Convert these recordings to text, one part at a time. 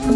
All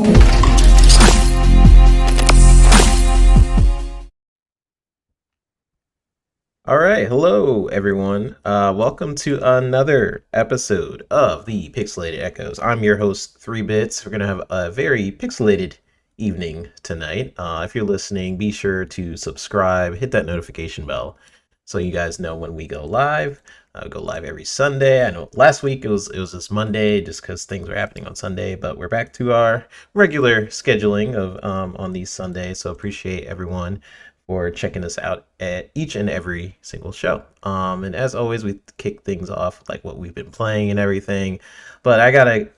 right, hello everyone. Welcome to another episode of the Pixelated Echoes. I'm your host, 3Bits. We're gonna have a very pixelated evening tonight. If you're listening, be sure to subscribe, hit that notification bell, so you guys know when we go live. Go live every Sunday. I know last week it was this Monday just because things were happening on Sunday, but we're back to our regular scheduling of on these Sundays. So appreciate everyone for checking us out at each and every single show. And as always, we kick things off like what we've been playing and everything. But I gotta,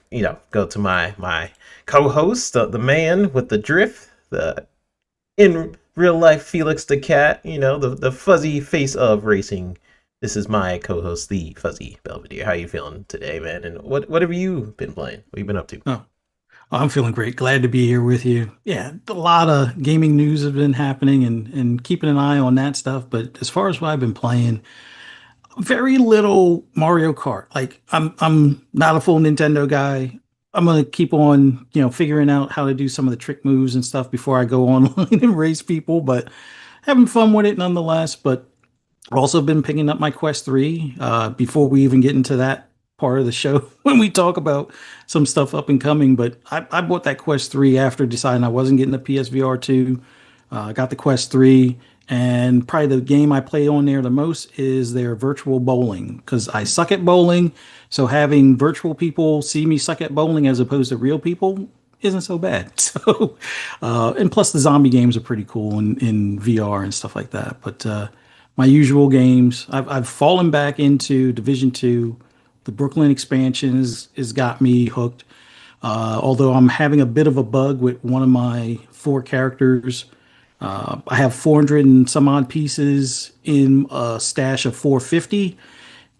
go to my co-host, the man with the drift, the in real life Felix the cat, the fuzzy face of racing. This is my co-host, the Fuzzy Belvedere. How you feeling today, man? And what have you been playing? What have you been up to? Oh, I'm feeling great. Glad to be here with you. Yeah, a lot of gaming news has been happening and keeping an eye on that stuff. But as far as what I've been playing, very little Mario Kart. Like I'm not a full Nintendo guy. I'm gonna keep on, figuring out how to do some of the trick moves and stuff before I go online and race people, but having fun with it nonetheless. But also been picking up my Quest 3 before we even get into that part of the show when we talk about some stuff up and coming. But I bought that Quest 3 after deciding I wasn't getting the PSVR 2. I got the Quest 3, and probably the game I play on there the most is their virtual bowling because I suck at bowling. So having virtual people see me suck at bowling as opposed to real people isn't so bad. So, and plus the zombie games are pretty cool in VR and stuff like that. But my usual games. I've fallen back into Division 2. The Brooklyn expansion has got me hooked. Although I'm having a bit of a bug with one of my four characters. I have 400 and some odd pieces in a stash of 450,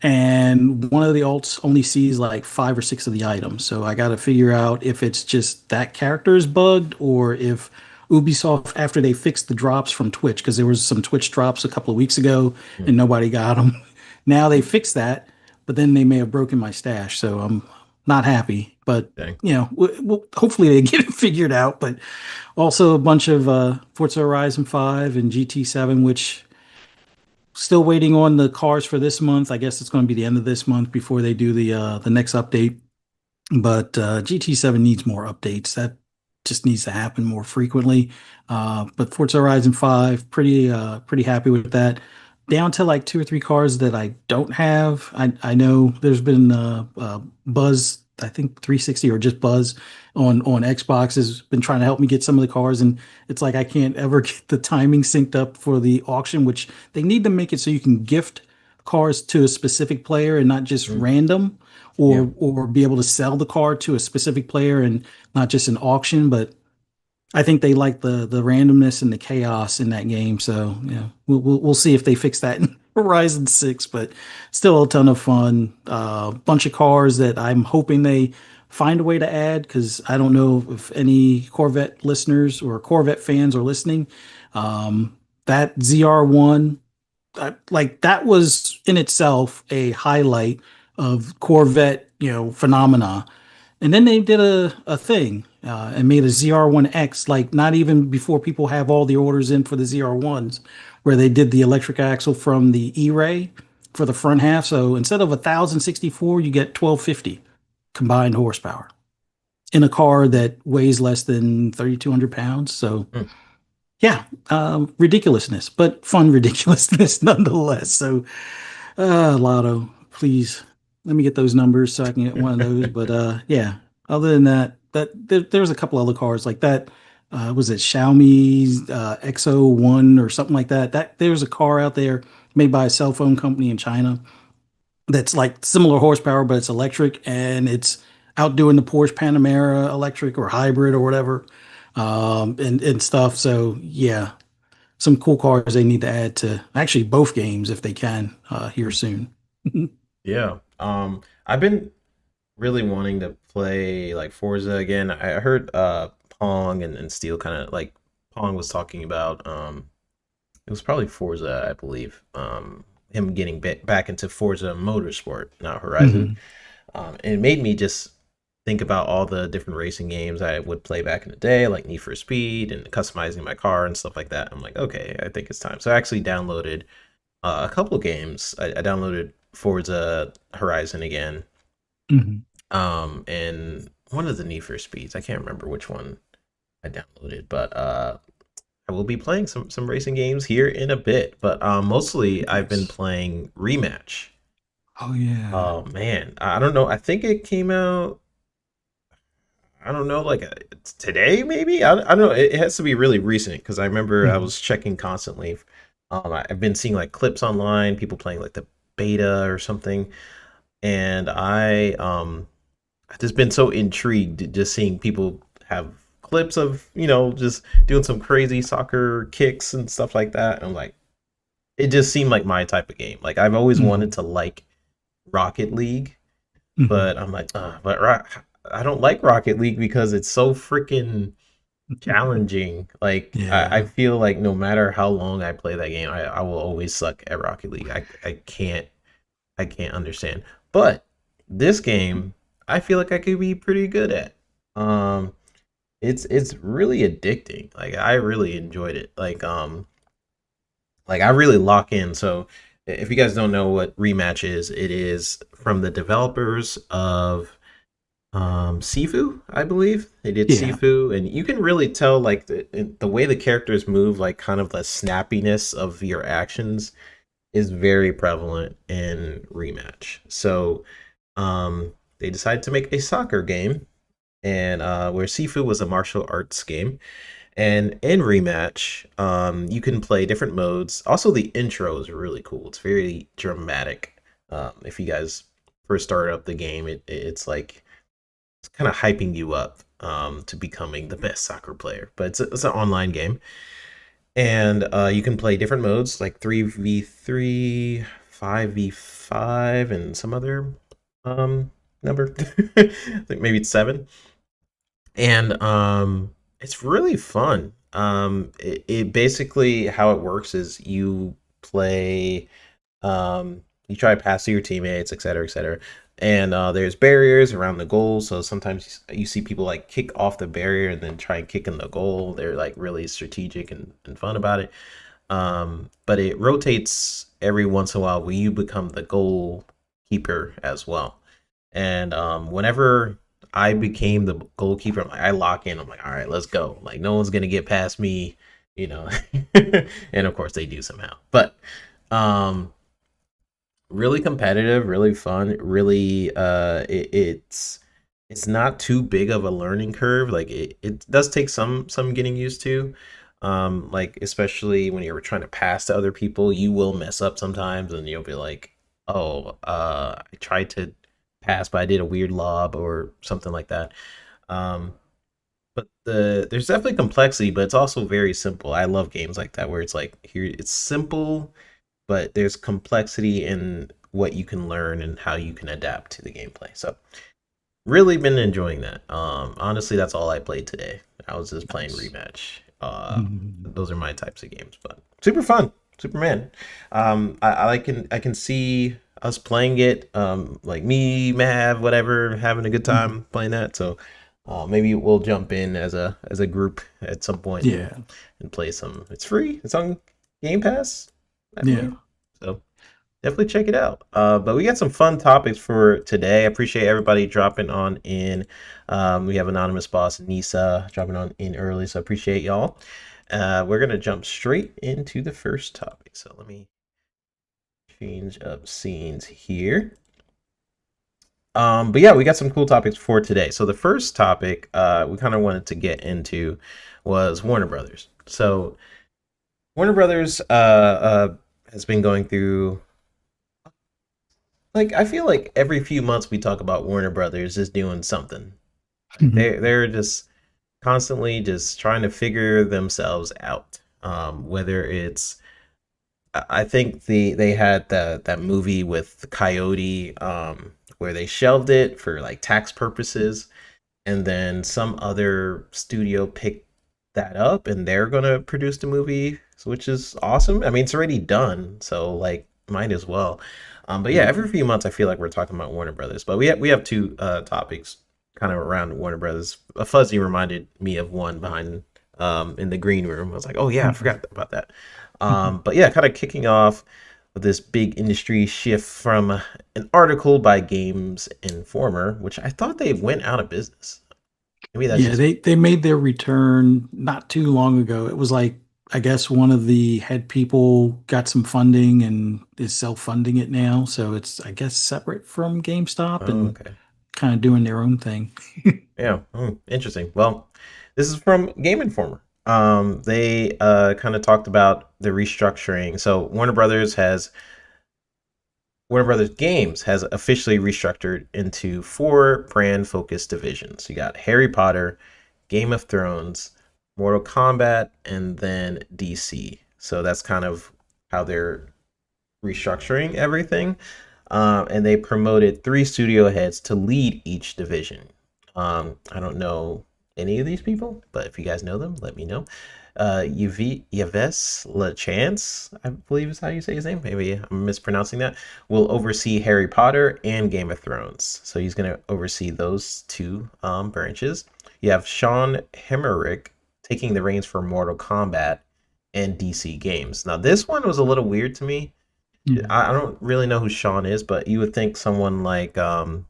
and one of the alts only sees like 5 or 6 of the items. So I got to figure out if it's just that character is bugged or if Ubisoft, after they fixed the drops from Twitch, because there was some Twitch drops a couple of weeks ago and nobody got them. Now they fixed that, but then they may have broken my stash. So I'm not happy. But Dang. hopefully they get it figured out. But also a bunch of Forza Horizon 5 and GT7, which still waiting on the cars for this month. I guess it's going to be the end of this month before they do the next update. But GT7 needs more updates. That just needs to happen more frequently. But Forza Horizon 5, pretty happy with that. Down to like 2 or 3 cars that I don't have. I know there's been Buzz, I think 360 or just Buzz on Xbox has been trying to help me get some of the cars, and it's like I can't ever get the timing synced up for the auction, which they need to make it so you can gift cars to a specific player and not just random, Yeah. or be able to sell the car to a specific player and not just an auction. But I think they like the randomness and the chaos in that game. So yeah, we'll see if they fix that in Horizon 6. But still a ton of fun. Bunch of cars that I'm hoping they find a way to add, because I don't know if any Corvette listeners or Corvette fans are listening. That ZR1, like that was in itself a highlight of Corvette, phenomena. And then they did a thing and made a ZR1X, like not even before people have all the orders in for the ZR1s, where they did the electric axle from the E-Ray for the front half. So instead of 1,064, you get 1,250 combined horsepower in a car that weighs less than 3,200 pounds. So Mm. yeah, ridiculousness, but fun ridiculousness nonetheless. So Lotto, please let me get those numbers so I can get one of those. But yeah, other than that, there's a couple other cars like that. Was it Xiaomi's XO1 or something like that? That there's a car out there made by a cell phone company in China that's like similar horsepower, but it's electric and it's outdoing the Porsche Panamera electric or hybrid or whatever, and stuff. So yeah, some cool cars they need to add to actually both games if they can here soon. Yeah. I've been really wanting to play like Forza again. I heard Pong and Steel kind of like Pong was talking about it was probably Forza, I believe. Him getting back into Forza Motorsport, not Horizon. Mhm. And it made me just think about all the different racing games I would play back in the day, like Need for Speed and customizing my car and stuff like that. I'm like, okay, I think it's time. So I actually downloaded a couple of games. I downloaded Forza Horizon again, Hmm. and one of the Need for Speeds. I can't remember which one I downloaded, but I will be playing some racing games here in a bit. But mostly I've been Nice. playing Rematch. Oh yeah. Oh man, I don't know. I think it came out. I don't know, like today maybe. I don't know. It has to be really recent because I remember I Hmm. was checking constantly. I've been seeing like clips online, people playing like the beta or something, and I've just been so intrigued just seeing people have clips of just doing some crazy soccer kicks and stuff like that. I'm like, it just seemed like my type of game. Like I've always wanted Hmm. to like Rocket League, Hmm. but I'm like, I don't like Rocket League because it's so freaking challenging. Like I Yeah. feel like no matter how long I play that game, I will always suck at Rocket League. I can't understand. But this game, I feel like I could be pretty good at. Um, it's really addicting. Like I really enjoyed it. Like I really lock in. So if you guys don't know what Rematch is, it is from the developers of Sifu, I believe. They did Yeah. Sifu, and you can really tell like the way the characters move, like kind of the snappiness of your actions is very prevalent in Rematch. So they decided to make a soccer game, and where Sifu was a martial arts game, and in Rematch, you can play different modes. Also, the intro is really cool. It's very dramatic. If you guys first started up the game, it's like it's kind of hyping you up to becoming the best soccer player. But it's an online game, and you can play different modes like 3v3, 5v5, and some other number. I think maybe it's 7. And it's really fun. It basically how it works is you try to pass to your teammates, et cetera, et cetera. And there's barriers around the goal, so sometimes you see people like kick off the barrier and then try and kick in the goal. They're like really strategic and fun about it. But it rotates every once in a while where you become the goalkeeper as well. And whenever I became the goalkeeper, I'm like, I lock in. I'm like, all right, let's go. Like, no one's gonna get past me, you know. And of course, they do somehow. But um, really competitive, really fun, really. It's not too big of a learning curve. Like it does take some getting used to. Like especially when you're trying to pass to other people, you will mess up sometimes, and you'll be like, "Oh, I tried to pass, but I did a weird lob or something like that." Um, but there's definitely complexity, but it's also very simple. I love games like that where it's like here it's simple, but there's complexity in what you can learn and how you can adapt to the gameplay. So really been enjoying that. Honestly, that's all I played today. I was just playing Nice. Rematch. Mhm. Those are my types of games, but super fun, Superman. I can see us playing it. Like me, Mav, whatever, having a good Mhm. time playing that. So maybe we'll jump in as a group at some point Yeah. and play some. It's free. It's on Game Pass, I Yeah. believe. So definitely check it out. But we got some fun topics for today. I appreciate everybody dropping on in. We have anonymous boss Nisa dropping on in early, so I appreciate y'all. We're gonna jump straight into the first topic. So let me change up scenes here. But yeah, we got some cool topics for today. So the first topic we kind of wanted to get into was Warner Brothers. So Warner Brothers has been going through, like, I feel like every few months we talk about Warner Brothers is doing something. Like Mhm. they're just constantly just trying to figure themselves out. Whether it's I think they had that movie with the Coyote, where they shelved it for like tax purposes, and then some other studio picked that up and they're gonna produce the movie, which is awesome. I mean, it's already done, so like might as well. But yeah, Yeah. every few months I feel like we're talking about Warner Brothers. But we have two topics kind of around Warner Brothers. A fuzzy reminded me of one behind in the green room. I was like, oh yeah, I Mhm. forgot about that. But yeah, kind of kicking off with this big industry shift from an article by Games Informer, which I thought they went out of business. Maybe that's Yeah, just they made their return not too long ago. It was like I guess one of the head people got some funding and is self-funding it now. So it's I guess separate from GameStop oh and okay. kind of doing their own thing. Yeah, interesting. Well, this is from Game Informer. They kind of talked about the restructuring. So Warner Brothers Games has officially restructured into four brand focused divisions. You got Harry Potter, Game of Thrones, Mortal Kombat, and then DC. So that's kind of how they're restructuring everything. And they promoted three studio heads to lead each division. I don't know any of these people, but if you guys know them, let me know. Yves LaChance, I believe is how you say his name. Maybe I'm mispronouncing that. Will oversee Harry Potter and Game of Thrones. So he's going to oversee those two branches. You have Sean Hemmerich taking the reins for Mortal Kombat and DC games. Now, this one was a little weird to me. Mhm. I don't really know who Sean is, but you would think someone like the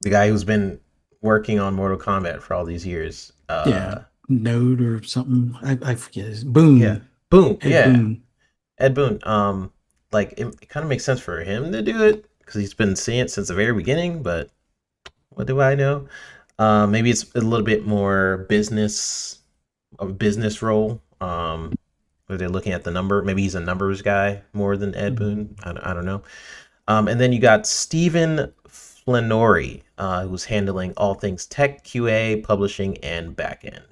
guy who's been working on Mortal Kombat for all these years. Yeah, Node or something. I forget. Yeah, Boone, Boom. Ed Yeah, Boone. Ed Boon. Like it kind of makes sense for him to do it because he's been seeing it since the very beginning. But what do I know? Maybe it's a little bit more a business role. Where they're looking at the number. Maybe he's a numbers guy more than Ed Mhm. Boon. I don't know. And then you got Stephen Flannery, who's handling all things tech, QA, publishing, and backend.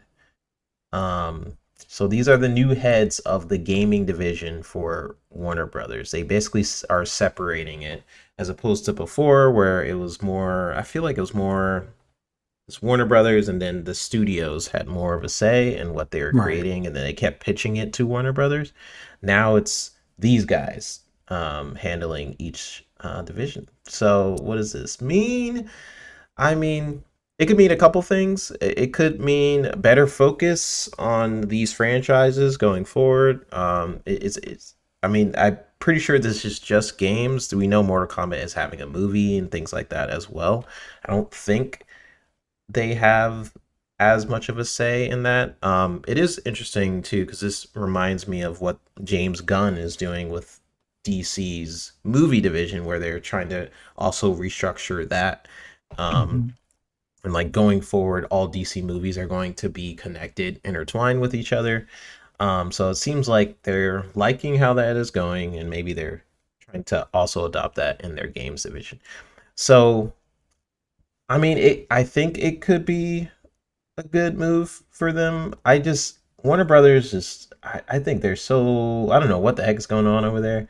So these are the new heads of the gaming division for Warner Brothers. They basically are separating it as opposed to before, where it was more. I feel like it was more. It's Warner Brothers, and then the studios had more of a say in what they were Right. creating, and then they kept pitching it to Warner Brothers. Now it's these guys handling each division. So what does this mean? I mean, it could mean a couple things. It could mean better focus on these franchises going forward. It's. I mean, I'm pretty sure this is just games. Do we know Mortal Kombat is having a movie and things like that as well? I don't think they have as much of a say in that. It is interesting too because this reminds me of what James Gunn is doing with DC's movie division, where they're trying to also restructure that. Um, Mhm. and like going forward, all DC movies are going to be connected, intertwined with each other. So it seems like they're liking how that is going, and maybe they're trying to also adopt that in their games division. So I mean, I think it could be a good move for them. I just Warner Brothers is. I think they're so. I don't know what the heck is going on over there.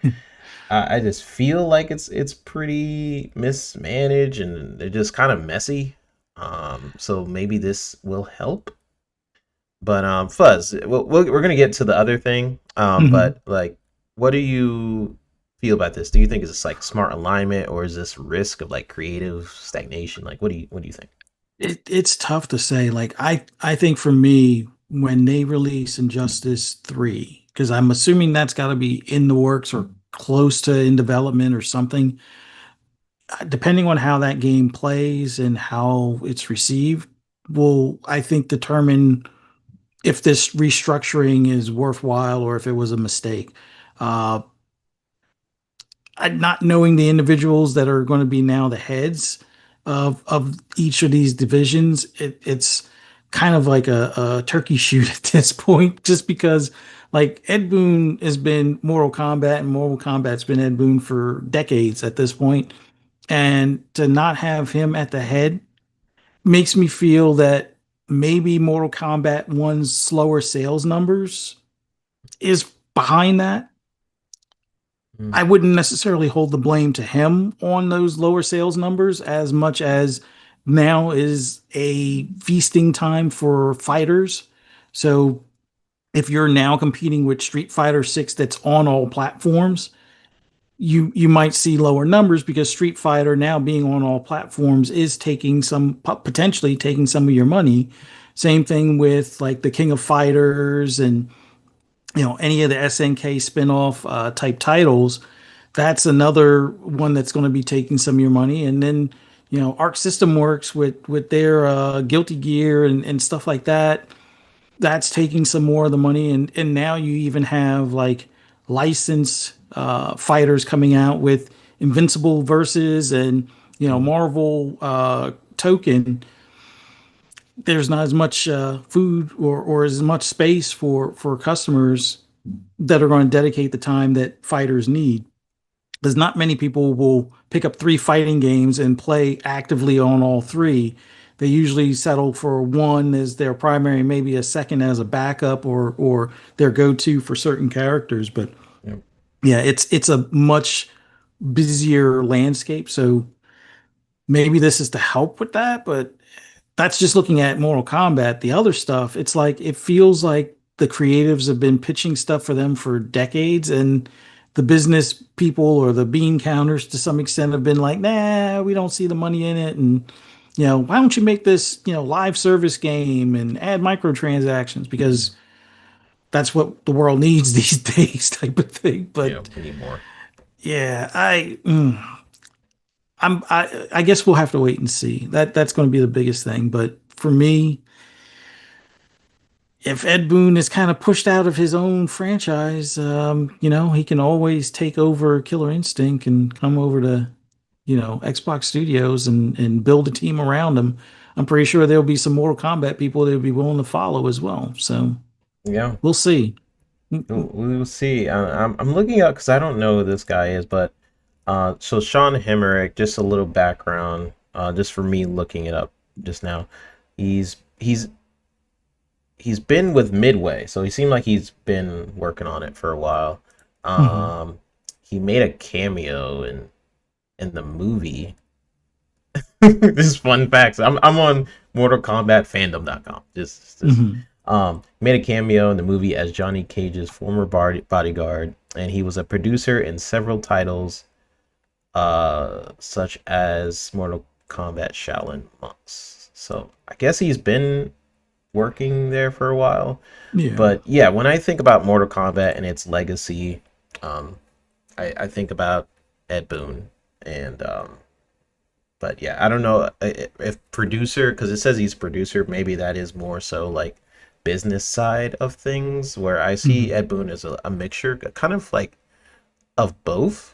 I just feel like it's pretty mismanaged and they're just kind of messy. So maybe this will help. But Fuzz, we're gonna get to the other thing. Mhm. But like, what do you feel about this? Do you think is this like smart alignment or is this risk of like creative stagnation? Like, what do you think? It's tough to say. Like I think for me, when they release Injustice 3, because I'm assuming that's got to be in the works or close to in development or something, depending on how that game plays and how it's received, will I think determine if this restructuring is worthwhile or if it was a mistake. Uh, not knowing the individuals that are going to be now the heads of each of these divisions, it's kind of like a turkey shoot at this point, just because like Ed Boon has been Mortal Kombat and Mortal Kombat's been Ed Boon for decades at this point, and to not have him at the head makes me feel that maybe Mortal Kombat 1's slower sales numbers is behind that. Mm, I wouldn't necessarily hold the blame to him on those lower sales numbers as much as now is a feasting time for fighters. So if you're now competing with Street Fighter 6 that's on all platforms, you might see lower numbers because Street Fighter now being on all platforms is taking some potentially taking some of your money. Same thing with like the King of Fighters and any of the SNK spin-off type titles. That's another one that's going to be taking some of your money. And then Arc System Works with their Guilty Gear and stuff like that, that's taking some more of the money. And now you even have like licensed fighters coming out with Invincible versus and Mhm. Marvel token. There's not as much food or as much space for customers that are going to dedicate the time that fighters need. There's not many people will pick up three fighting games and play actively on all three. They usually settle for one as their primary, maybe a second as a backup or their go-to for certain characters. But Yep. yeah, it's a much busier landscape. So maybe this is to help with that, but that's just looking at Mortal Kombat. The other stuff, it's like it feels like the creatives have been pitching stuff for them for decades, and the business people or the bean counters to some extent have been like, nah, we don't see the money in it. And why don't you make this, live service game and add microtransactions because that's what the world needs these days, type of thing. Yeah, But we need more. yeah, I guess we'll have to wait and see. That's going to be the biggest thing. But for me, if Ed Boon is kind of pushed out of his own franchise, he can always take over Killer Instinct and come over to, Xbox Studios and build a team around him. I'm pretty sure there'll be some Mortal Kombat people that will be willing to follow as well. So Yeah, we'll see. we will see. I'm looking up because I don't know who this guy is, but so Sean Hemmerich, just a little background, just for me looking it up just now. He's he's he's been with Midway, so he seemed like he's been working on it for a while. Mhm. Um, he made a cameo in the movie. This is fun facts. I'm on MortalKombatFandom.com. Just Mhm. made a cameo in the movie as Johnny Cage's former bodyguard, and he was a producer in several titles, such as Mortal Kombat Shaolin Monks. So I guess he's been working there for a while. Yeah. But yeah, when I think about Mortal Kombat and its legacy, um, I think about Ed Boon and but yeah, I don't know if producer, because it says he's producer, maybe that is more so like business side of things, where I see Mhm. Ed Boon as a mixture, kind of like of both,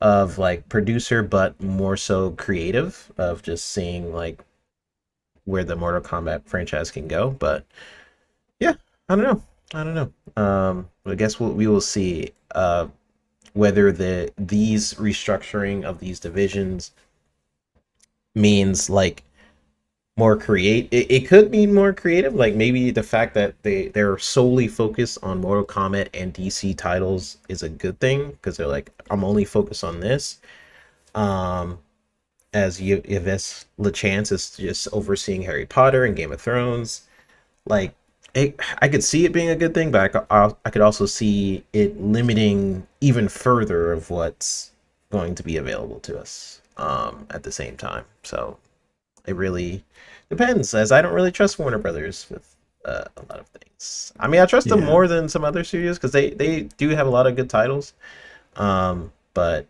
of like producer, but more so creative, of just seeing like where the Mortal Kombat franchise can go. But yeah, I don't know. I don't know. I guess we will see whether these restructuring of these divisions means like more create it could mean more creative, like maybe the fact that they're solely focused on Mortal Kombat and DC titles is a good thing because they're like, I'm only focused on this, um as you Yves LeChance is just overseeing Harry Potter and Game of Thrones. Like I could see it being a good thing, but I could also see it limiting even further of what's going to be available to us at the same time. So it really depends, as I don't really trust Warner Brothers with a lot of things. I mean, I trust them Yeah. more than some other studios because they do have a lot of good titles, but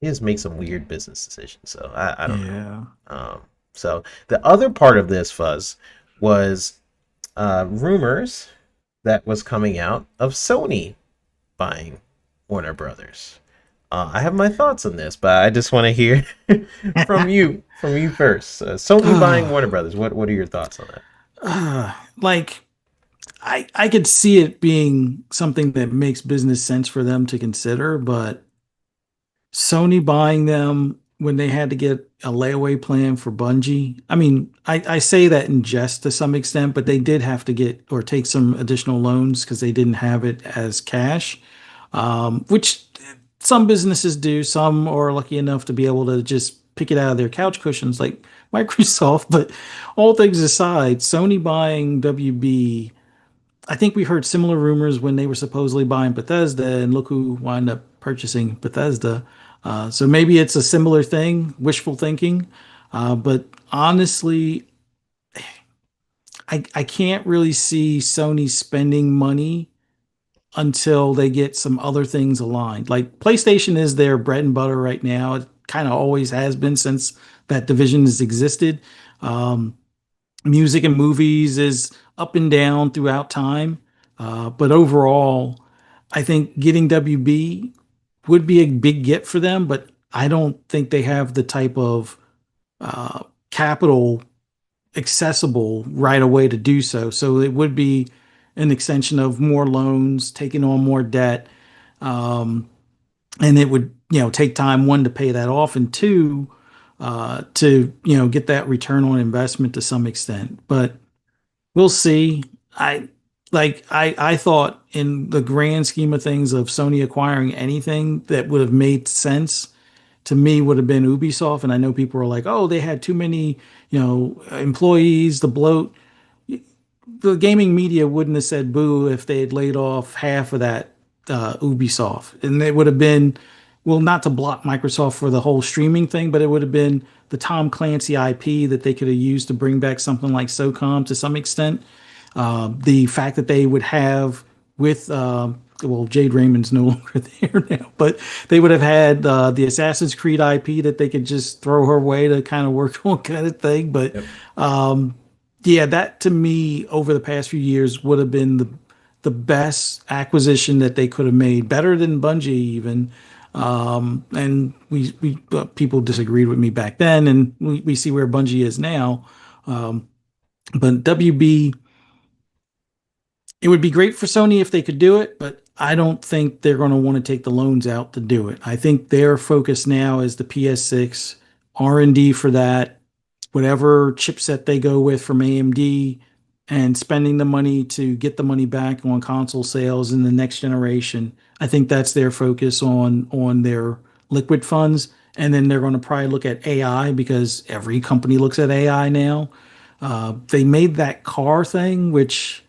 he just makes some weird business decisions. So I don't know. Yeah. So the other part of this fuzz was rumors that was coming out of Sony buying Warner Brothers. I have my thoughts on this, but I just want to hear from you first. Sony buying Warner Brothers. What are your thoughts on that? like I could see it being something that makes business sense for them to consider, but Sony buying them when they had to get a layaway plan for Bungie. I mean, I say that in jest to some extent, but they did have to get or take some additional loans because they didn't have it as cash, which some businesses do. Some are lucky enough to be able to just pick it out of their couch cushions like Microsoft. But all things aside, Sony buying WB I think we heard similar rumors when they were supposedly buying Bethesda, and look who wound up purchasing Bethesda. So maybe it's a similar thing, wishful thinking. But honestly, I can't really see Sony spending money until they get some other things aligned. Like PlayStation is their bread and butter right now. It kind of always has been since that division has existed. Um, Music and movies is up and down throughout time. But overall, I think getting WB would be a big get for them, but I don't think they have the type of capital accessible right away to do so. So it would be an extension of more loans, taking on more debt, and it would take time, one, to pay that off, and two, to get that return on investment to some extent. But we'll see. I thought in the grand scheme of things of Sony acquiring anything that would have made sense to me would have been Ubisoft. And I know people were like, oh, they had too many, employees, the bloat. The gaming media wouldn't have said boo if they had laid off half of that Ubisoft. And it would have been, well, not to block Microsoft for the whole streaming thing, but it would have been the Tom Clancy IP that they could have used to bring back something like SOCOM to some extent. The fact that they would have with well, Jade Raymond's no longer there now, but they would have had the Assassin's Creed IP that they could just throw her way to kind of work on, kind of thing. But Yep. yeah, that to me over the past few years would have been the best acquisition that they could have made, better than Bungie even. And we people disagreed with me back then, and we see where Bungie is now. But WB, it would be great for Sony if they could do it, but I don't think they're going to want to take the loans out to do it. I think their focus now is the PS6, R&D for that, whatever chipset they go with from AMD, and spending the money to get the money back on console sales in the next generation. I think that's their focus on their liquid funds. And then they're going to probably look at AI because every company looks at AI now. They made that car thing, which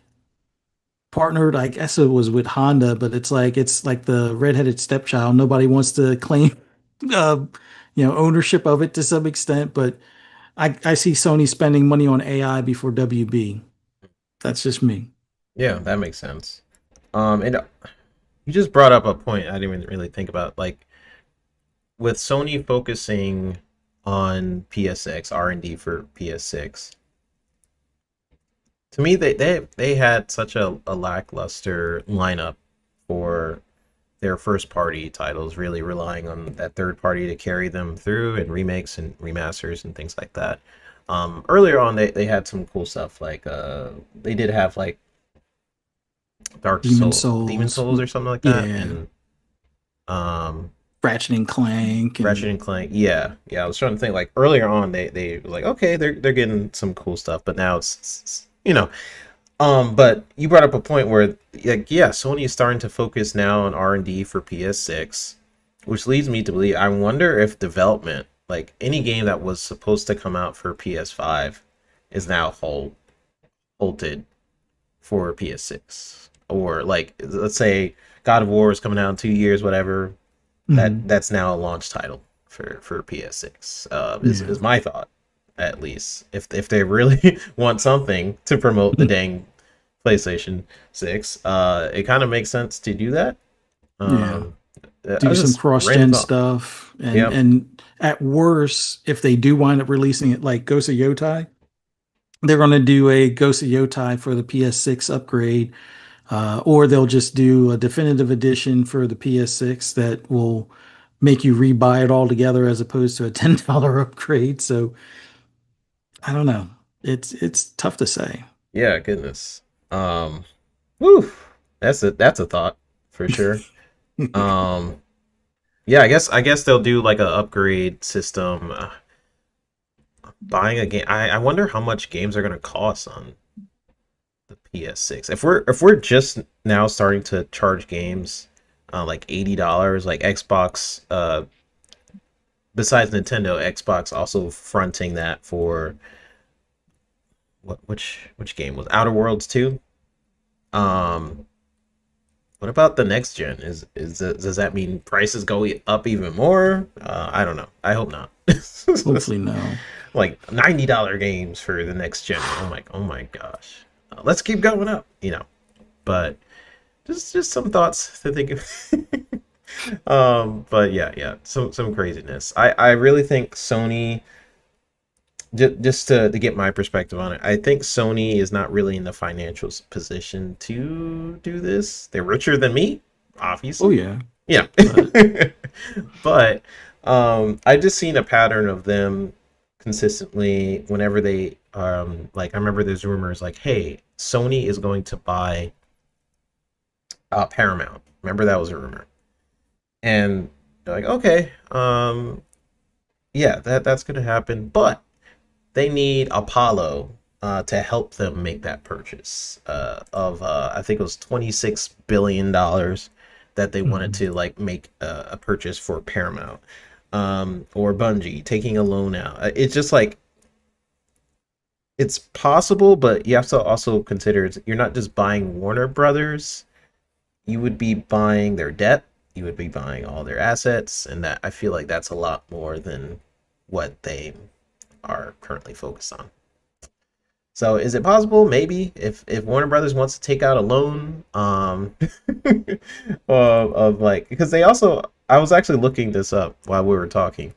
partnered, I guess it was with Honda, but it's like the redheaded stepchild. Nobody wants to claim uh, ownership of it to some extent, but I see Sony spending money on AI before WB. That's just me. Yeah, that makes sense. And you just brought up a point I didn't even really think about. Like with Sony focusing on PSX R&D for PS6, to me they had such a lackluster lineup for their first party titles, really relying on that third party to carry them through and remakes and remasters and things like that. Earlier on, they had some cool stuff like they did have like Demon Demon Souls, Souls or something like that, yeah, and um, Ratchet and Clank, Ratchet and and Clank. Yeah, yeah. I was trying to think like earlier on they were like okay they're getting some cool stuff, but now it's. But you brought up a point where, like, yeah, Sony is starting to focus now on R&D for PS6, which leads me to believe. I wonder if development, like any game that was supposed to come out for PS5, is now halted for PS6, or like let's say God of War is coming out in 2 years, whatever. mhm, That's now a launch title for PS6. yeah, Is my thought at least. If they really want something to promote the dang PlayStation 6, it kind of makes sense to do that. yeah. Um, I Do was some just random cross-gen thought. stuff, and Yep. and at worst, if they do wind up releasing it like Ghost of Yotai, they're going to do a Ghost of Yotai for the PS6 upgrade, or they'll just do a definitive edition for the PS6 that will make you rebuy it all together as opposed to a $10 upgrade. So I don't know. It's tough to say. Yeah, goodness. Um, whew, that's a thought for sure. Um, yeah, I guess they'll do like a upgrade system. Buying a game, I wonder how much games are gonna cost on the PS6. If we're just now starting to charge games like $80, like Xbox besides Nintendo, Xbox also fronting that for which game was Outer Worlds 2? Um, what about the next gen? Does that mean prices go up even more? I don't know. I hope not. Hopefully, no. Like $90 games for the next gen. I'm like, oh my gosh, let's keep going up, But just some thoughts to think of. But yeah, some craziness. I really think Sony. Just to get my perspective on it, I think Sony is not really in the financial position to do this. They're richer than me, Oh obviously. yeah, Yeah. but But I've just seen a pattern of them consistently whenever they like I remember there's rumors like, hey, Sony is going to buy Paramount. Remember that was a rumor. And they're like, okay, yeah, that's gonna happen. But they need Apollo to help them make that purchase of I think it was $26 billion that they wanted mhm. to like make a purchase for Paramount or Bungie taking a loan out. It's just like it's possible, but you have to also consider you're not just buying Warner Brothers. You would be buying their debt. You would be buying all their assets, and that I feel like that's a lot more than what they are currently focused on. So is it possible? Maybe if Warner Brothers wants to take out a loan, of like because they also I was actually looking this up while we were talking,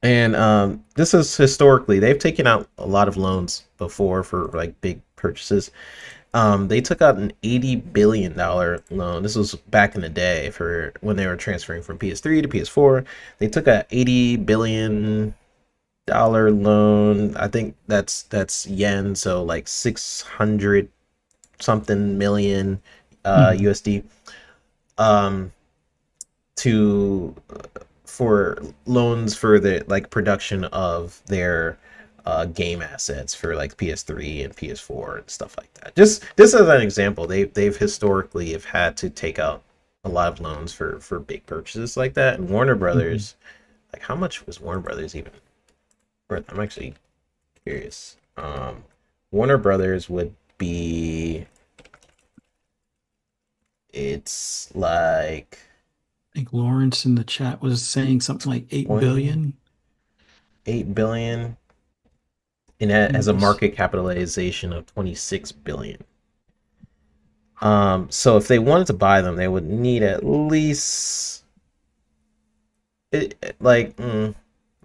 and this is historically they've taken out a lot of loans before for like big purchases. They took out an $80 billion loan. This was back in the day for when they were transferring from PS3 to PS4. They took a $80 billion loan. I think that's yen, so like 600 something million Mhm. USD um to for loans for the like production of their game assets for like PS3 and PS4 and stuff like that. Just as an example, they've historically have had to take out a lot of loans for big purchases like that. And Warner Mhm. Brothers, like how much was Warner Brothers even worth? I'm actually curious. Warner Brothers would be it's like I think Lawrence in the chat was saying something like 8 billion. 28 billion and it has Let a me see. market capitalization of 26 billion. So if they wanted to buy them, they would need at least like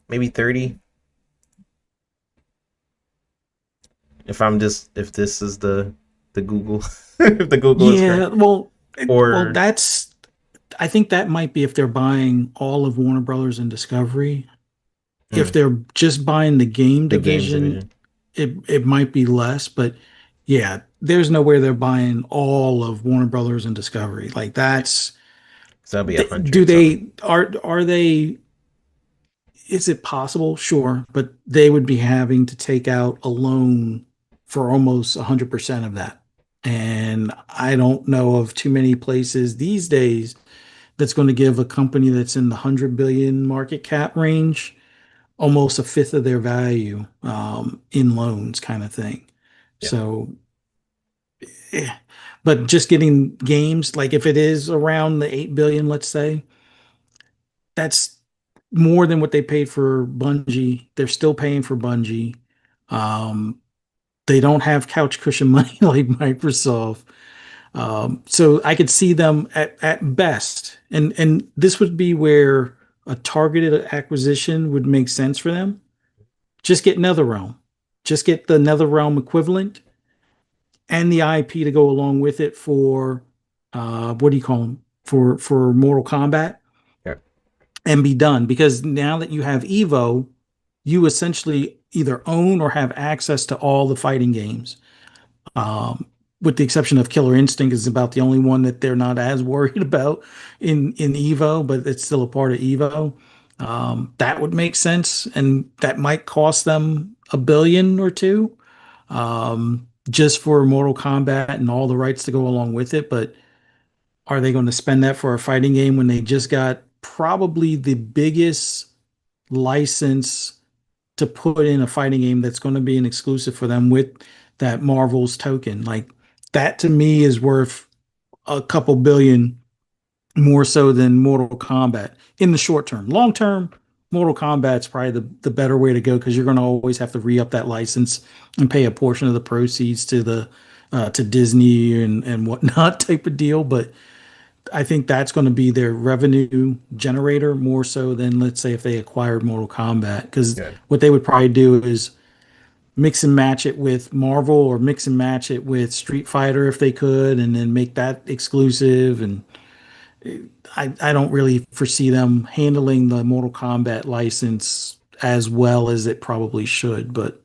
maybe 30. If this is the Google, if the Google is correct, Yeah, well, or that's I think that might be if they're buying all of Warner Brothers and Discovery. If mm, they're just buying the game the games division, division, it might be less, but yeah, there's no way they're buying all of Warner Brothers and Discovery. Like that's so that'd be a do hundred something. they are they is it possible? Sure, but they would be having to take out a loan for almost 100% of that. And I don't know of too many places these days that's going to give a company that's in the 100 billion market cap range almost a fifth of their value in loans, kind of thing. Yeah, So, eh. But just getting games, like if it is around the 8 billion, let's say, that's more than what they paid for Bungie. They're still paying for Bungie. Um, they don't have couch cushion money like Microsoft. So I could see them at best, and this would be where a targeted acquisition would make sense for them. Just get NetherRealm, just get the NetherRealm equivalent and the IP to go along with it for what do you call them for Mortal Kombat yeah, and be done. Because now that you have Evo, you essentially either own or have access to all the fighting games. With the exception of Killer Instinct is about the only one that they're not as worried about in Evo, but it's still a part of Evo. That would make sense, and that might cost them a billion or two just for Mortal Kombat and all the rights to go along with it. But are they going to spend that for a fighting game when they just got probably the biggest license to put in a fighting game that's going to be an exclusive for them with that Marvel's token? Like that to me is worth a couple billion more so than Mortal Kombat in the short term. Long term, Mortal Kombat's probably the better way to go because you're going to always have to re-up that license and pay a portion of the proceeds to the to Disney and whatnot type of deal. But I think that's going to be their revenue generator more so than, let's say, if they acquired Mortal Kombat. Because Good. what they would probably do is mix and match it with Marvel or mix and match it with Street Fighter if they could, and then make that exclusive. And I don't really foresee them handling the Mortal Kombat license as well as it probably should. But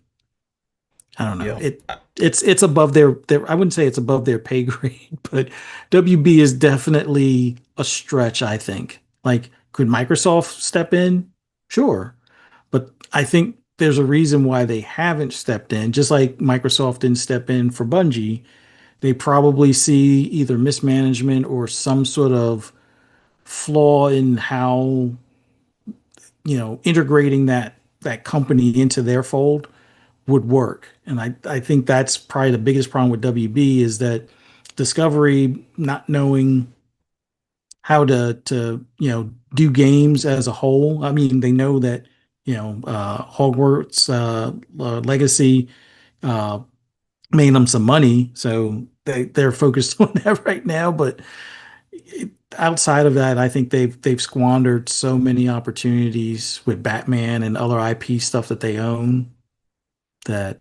I don't know. Yeah. It's above their I wouldn't say it's above their pay grade, but WB is definitely a stretch, I think. Like, could Microsoft step in? Sure. But I think there's a reason why they haven't stepped in. Just like Microsoft didn't step in for Bungie, they probably see either mismanagement or some sort of flaw in how, integrating that company into their fold would work. And I think that's probably the biggest problem with WB is that Discovery not knowing how to do games as a whole. I mean, they know that Hogwarts Legacy uh, made them some money, so they're focused on that right now. But outside of that, I think they've squandered so many opportunities with Batman and other IP stuff that they own that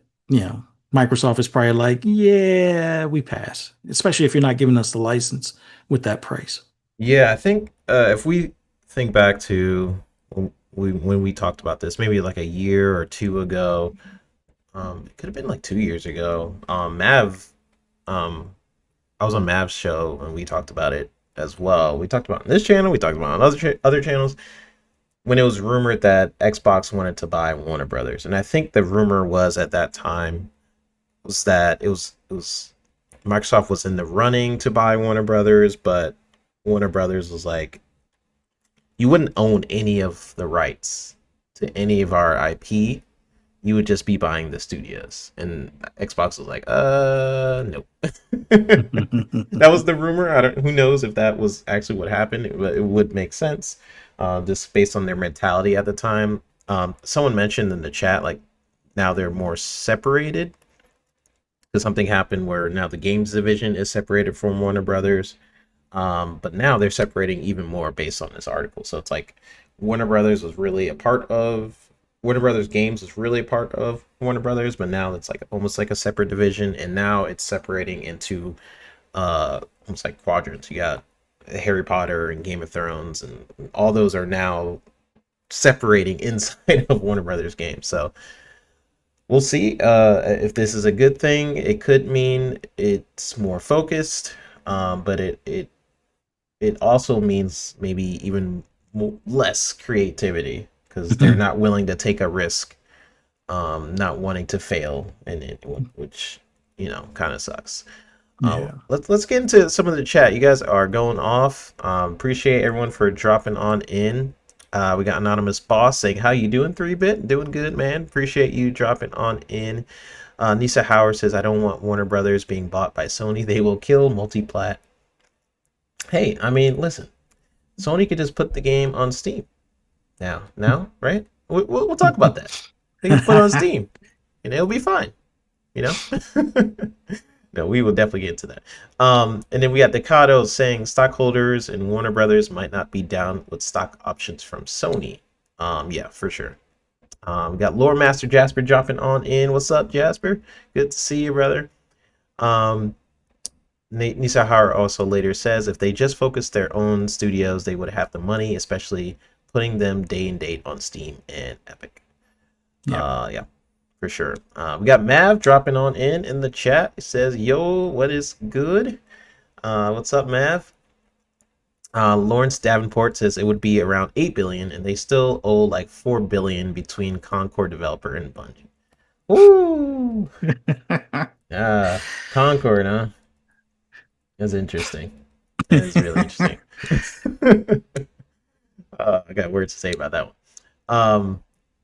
Microsoft is probably like, yeah, we pass, especially if you're not giving us the license with that price. Yeah, I think if we think back to when we talked about this, maybe like a year or two ago, it could have been like 2 years ago. I was on Mav's show and we talked about it as well. We talked about it on this channel, we talked about it on other channels when it was rumored that Xbox wanted to buy Warner Brothers, and I think the rumor was at that time was that it was Microsoft was in the running to buy Warner Brothers, but Warner Brothers was like, you wouldn't own any of the rights to any of our IP. You would just be buying the studios. And Xbox was like, nope. That was the rumor. I don't. Who knows if that was actually what happened? It would make sense, just based on their mentality at the time. Someone mentioned in the chat like now they're more separated because something happened where now the games division is separated from Warner Brothers. But now they're separating even more based on this article. So it's like Warner Brothers was really a part of Warner Brothers Games was really a part of Warner Brothers, but now it's like almost like a separate division, and now it's separating into almost like quadrants. You got Harry Potter and Game of Thrones, and all those are now separating inside of Warner Brothers Games. So we'll see if this is a good thing. It could mean it's more focused, but it also means maybe even less creativity because they're not willing to take a risk, not wanting to fail, and which kind of sucks. Yeah. Let's get into some of the chat. You guys are going off. Appreciate everyone for dropping on in. We got Anonymous Boss saying, "How you doing, 3-bit? Doing good, man. Appreciate you dropping on in." Nisa Howard says, "I don't want Warner Brothers being bought by Sony. They will kill multiplat." Hey, I mean, listen, Sony could just put the game on Steam now, right? We'll talk about that. They can put it on Steam, and it'll be fine. You know. No, we will definitely get into that. And then we got Decado saying stockholders and Warner Brothers might not be down with stock options from Sony. Yeah, for sure. We got Lore Master Jasper dropping on in. What's up, Jasper? Good to see you, brother. Nisahara also later says if they just focused their own studios, they would have the money, especially putting them day and date on Steam and Epic. Yeah, for sure. We got Mav dropping on in the chat. It says, "Yo, what is good? What's up, Mav?" Lawrence Davenport says it would be around 8 billion, and they still owe like 4 billion between Concord Developer and Bungie. Woo! Concord, huh? That's interesting. That is really interesting. I got words to say about that one.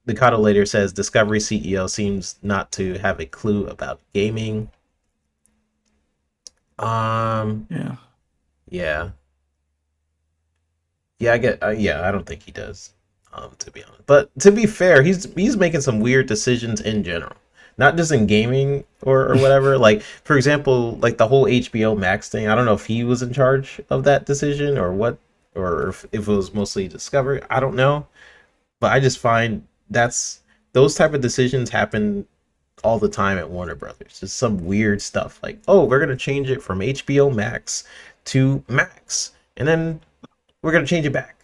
Decado later says Discovery CEO seems not to have a clue about gaming. Um, Yeah. yeah, yeah, I get, yeah, I don't think he does, to be honest. But to be fair, he's making some weird decisions in general, not just in gaming or whatever. Like for example, like the whole HBO Max thing. I don't know if he was in charge of that decision or what, or if it was mostly Discovery. I don't know, but I just find that's those type of decisions happen all the time at Warner Brothers. Just some weird stuff like, oh, we're gonna change it from HBO Max to Max, and then we're gonna change it back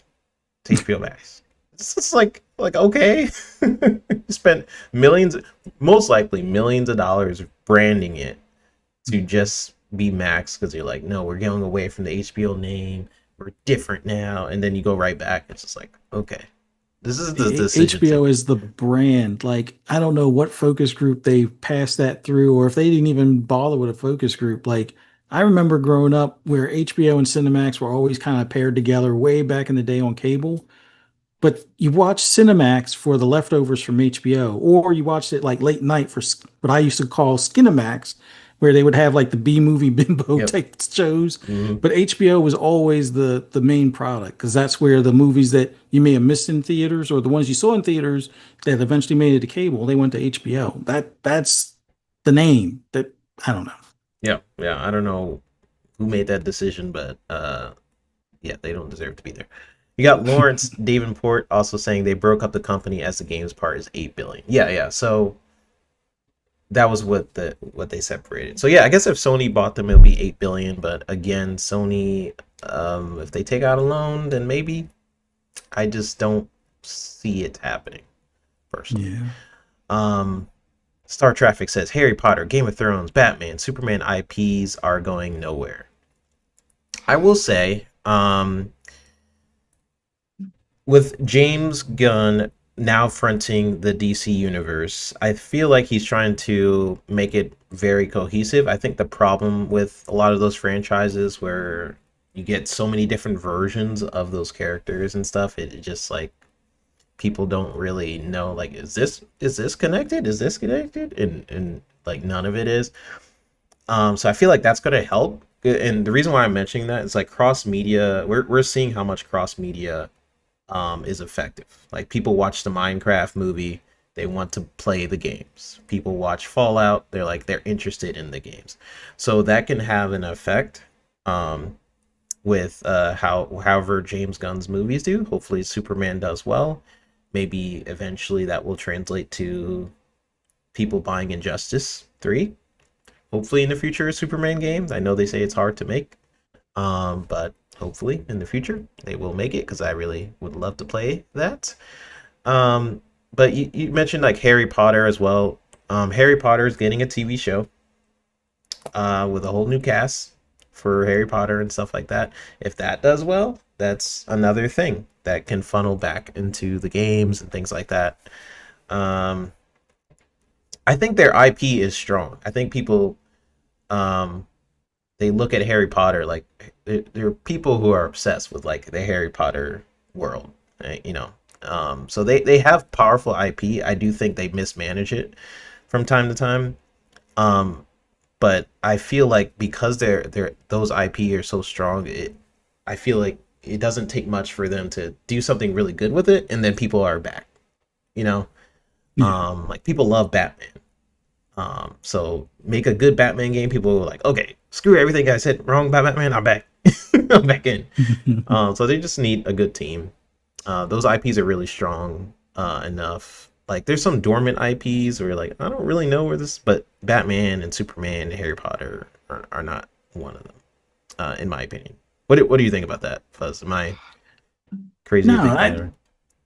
to HBO Max. It's just like okay, you spent millions, most likely millions of dollars branding it to just be Max because you're like, no, we're going away from the HBO name. We're different now, and then you go right back. It's just like, okay, this is the decision to HBO make. is the brand. Like, I don't know what focus group they passed that through, or if they didn't even bother with a focus group. Like, I remember growing up where HBO and Cinemax were always kind of paired together way back in the day on cable. But you watch Cinemax for the leftovers from HBO, or you watched it like late night for what I used to call Skinemax, where they would have like the B movie bimbo Yep. type shows. Mm-hmm. But HBO was always the main product because that's where the movies that you may have missed in theaters or the ones you saw in theaters that eventually made it to cable, they went to HBO. That's the name. That I don't know. Yep. Yeah. I don't know who made that decision, but yeah, they don't deserve to be there. You got Lawrence Davenport also saying they broke up the company as the games part is 8 billion. Yeah, yeah. So that was what they separated. So yeah, I guess if Sony bought them, it'll be 8 billion. But again, Sony, if they take out a loan, then maybe I just don't see it happening personally. Yeah. Um, Star Traffic says Harry Potter, Game of Thrones, Batman, Superman IPs are going nowhere. I will say, with James Gunn now fronting the DC universe, I feel like he's trying to make it very cohesive. I think the problem with a lot of those franchises where you get so many different versions of those characters and stuff, it just like people don't really know like is this connected? Is this connected? And like none of it is. So I feel like that's gonna help. And the reason why I'm mentioning that is like cross media, we're seeing how much cross media is effective. Like people watch the Minecraft movie, they want to play the games. People watch Fallout, they're interested in the games. So that can have an effect with however James Gunn's movies do. Hopefully Superman does well. Maybe eventually that will translate to people buying Injustice 3. Hopefully in the future a Superman game. I know they say it's hard to make. But hopefully in the future they will make it because I really would love to play that. Um, but you mentioned like Harry Potter as well. Harry Potter is getting a TV show with a whole new cast for Harry Potter and stuff like that. If that does well, that's another thing that can funnel back into the games and things like that. Um, I think their IP is strong. I think people um, they look at Harry Potter like there are people who are obsessed with like the Harry Potter world, right? So they have powerful IP. I do think they mismanage it from time to time. Um, but I feel like because they're those IP are so strong, I feel like it doesn't take much for them to do something really good with it, and then people are back. You know, Yeah. like people love Batman. So make a good Batman game. People are like, okay, screw everything I said wrong about Batman. I'm back. I'm back in. So they just need a good team. Those IPs are really strong enough. Like there's some dormant IPs where like I don't really know where this, but Batman and Superman and Harry Potter are not one of them, in my opinion. What do you think about that, Fuzz? Am I crazy to No, think I that? Or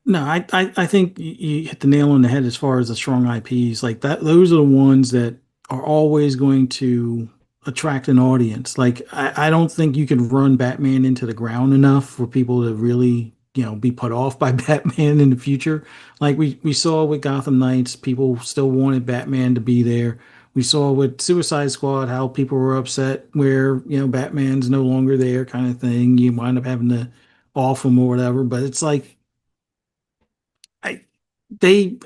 No, I think you hit the nail on the head as far as the strong IPs like that. Those are the ones that are always going to attract an audience. Like I don't think you can run Batman into the ground enough for people to really, be put off by Batman in the future. Like we saw with Gotham Knights, people still wanted Batman to be there. We saw with Suicide Squad how people were upset where, Batman's no longer there kind of thing. You wind up having to off him or whatever. But it's like I they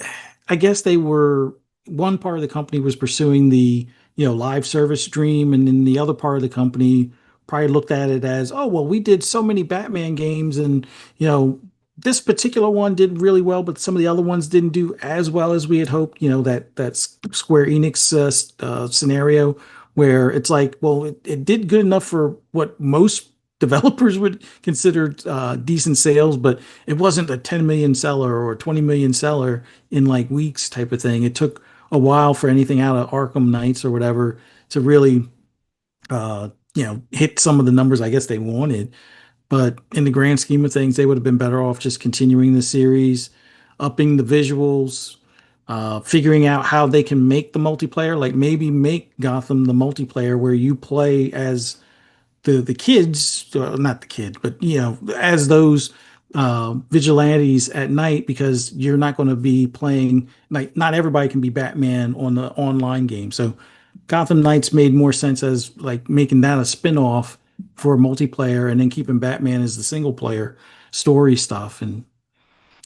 I guess they were one part of the company was pursuing the live service stream, and then the other part of the company probably looked at it as, oh, well, we did so many Batman games, and you know, this particular one did really well, but some of the other ones didn't do as well as we had hoped. That Square Enix scenario where it's like, well, it did good enough for what most developers would consider decent sales, but it wasn't a 10 million seller or a 20 million seller in like weeks type of thing. It took a while for anything out of Arkham Knights or whatever to really, hit some of the numbers I guess they wanted. But in the grand scheme of things, they would have been better off just continuing the series, upping the visuals, figuring out how they can make the multiplayer, like maybe make Gotham the multiplayer where you play as the kids, not the kids, but as those vigilantes at night, because you're not going to be playing, like not everybody can be Batman on the online game. So Gotham Knights made more sense as like making that a spin-off for multiplayer and then keeping Batman as the single player story stuff. And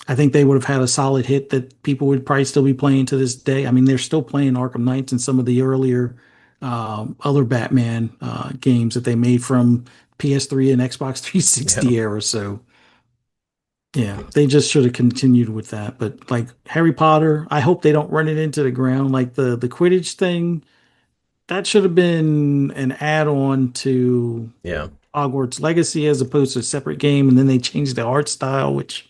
I think they would have had a solid hit that people would probably still be playing to this day. I mean, they're still playing Arkham Knights and some of the earlier other Batman games that they made from PS3 and Xbox Yeah. 360 era. So yeah, they just should have continued with that. But like Harry Potter, I hope they don't run it into the ground. Like the Quidditch thing, that should have been an add-on to Yeah. Hogwarts Legacy as opposed to a separate game. And then they changed the art style, which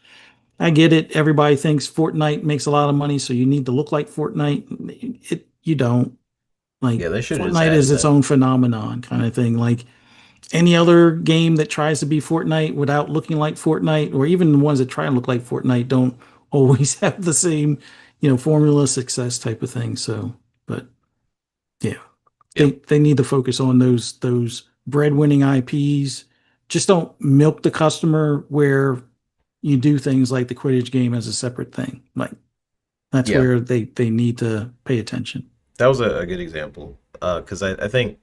I get it. Everybody thinks Fortnite makes a lot of money, so you need to look like Fortnite. You don't. Like Yeah, they should have just Fortnite added is its that. own phenomenon kind of thing. Like any other game that tries to be Fortnite without looking like Fortnite, or even the ones that try and look like Fortnite, don't always have the same, formula success type of thing. So, but yeah, Yeah. they need to focus on those breadwinning IPs. Just don't milk the customer where you do things like the Quidditch game as a separate thing. Like that's Yeah. where they need to pay attention. That was a good example. Because I think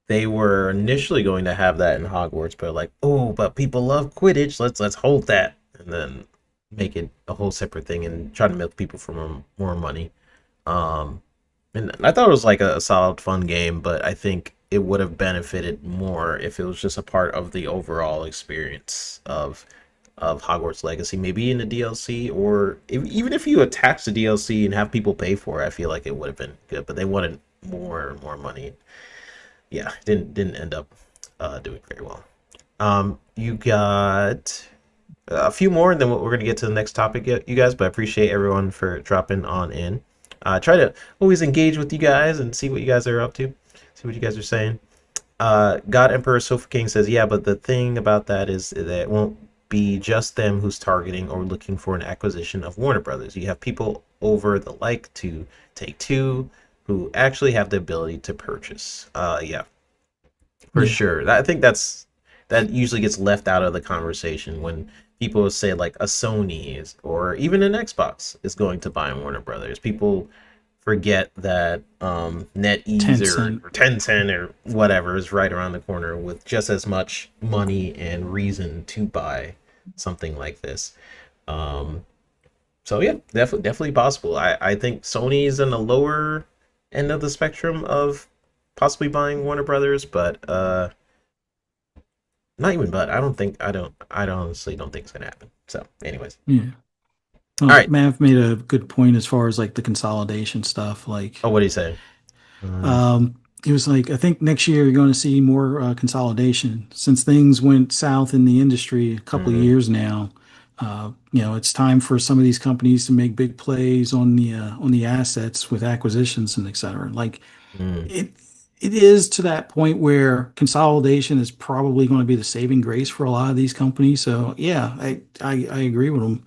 they were initially going to have that in Hogwarts, but like, oh, but people love Quidditch. Let's hold that, and then make it a whole separate thing and try to milk people for more money. Um, and I thought it was like a solid, fun game, but I think it would have benefited more if it was just a part of the overall experience of Hogwarts Legacy, maybe in the DLC, or even if you attach the DLC and have people pay for it, I feel like it would have been good. But they wanted more money. Yeah, didn't end up doing very well. You got a few more, and then we're gonna get to the next topic, you guys. But I appreciate everyone for dropping on in. Try to always engage with you guys and see what you guys are up to, see what you guys are saying. God Emperor Sofa King says, yeah, but the thing about that is that it won't be just them who's targeting or looking for an acquisition of Warner Brothers. You have people over the like to Take Two who actually have the ability to purchase. Yeah, for Yeah. sure. I think that usually gets left out of the conversation when people say like a Sony is or even an Xbox is going to buy Warner Brothers. People forget that NetEase Tencent. or Tencent or whatever is right around the corner with just as much money and reason to buy something like this. Um, so yeah, definitely possible. I think Sony is in the lower end of the spectrum of possibly buying Warner Brothers, but not even. But I honestly don't think it's gonna happen. So, anyways, Yeah. all Well, right. Mav made a good point as far as like the consolidation stuff. Like, Oh, what do you say? Uh, um, it was like, I think next year you're going to see more consolidation since things went south in the industry a couple of mm-hmm, years now. It's time for some of these companies to make big plays on the assets with acquisitions and et cetera. Like mm, it it is to that point where consolidation is probably going to be the saving grace for a lot of these companies. So yeah, I agree with them.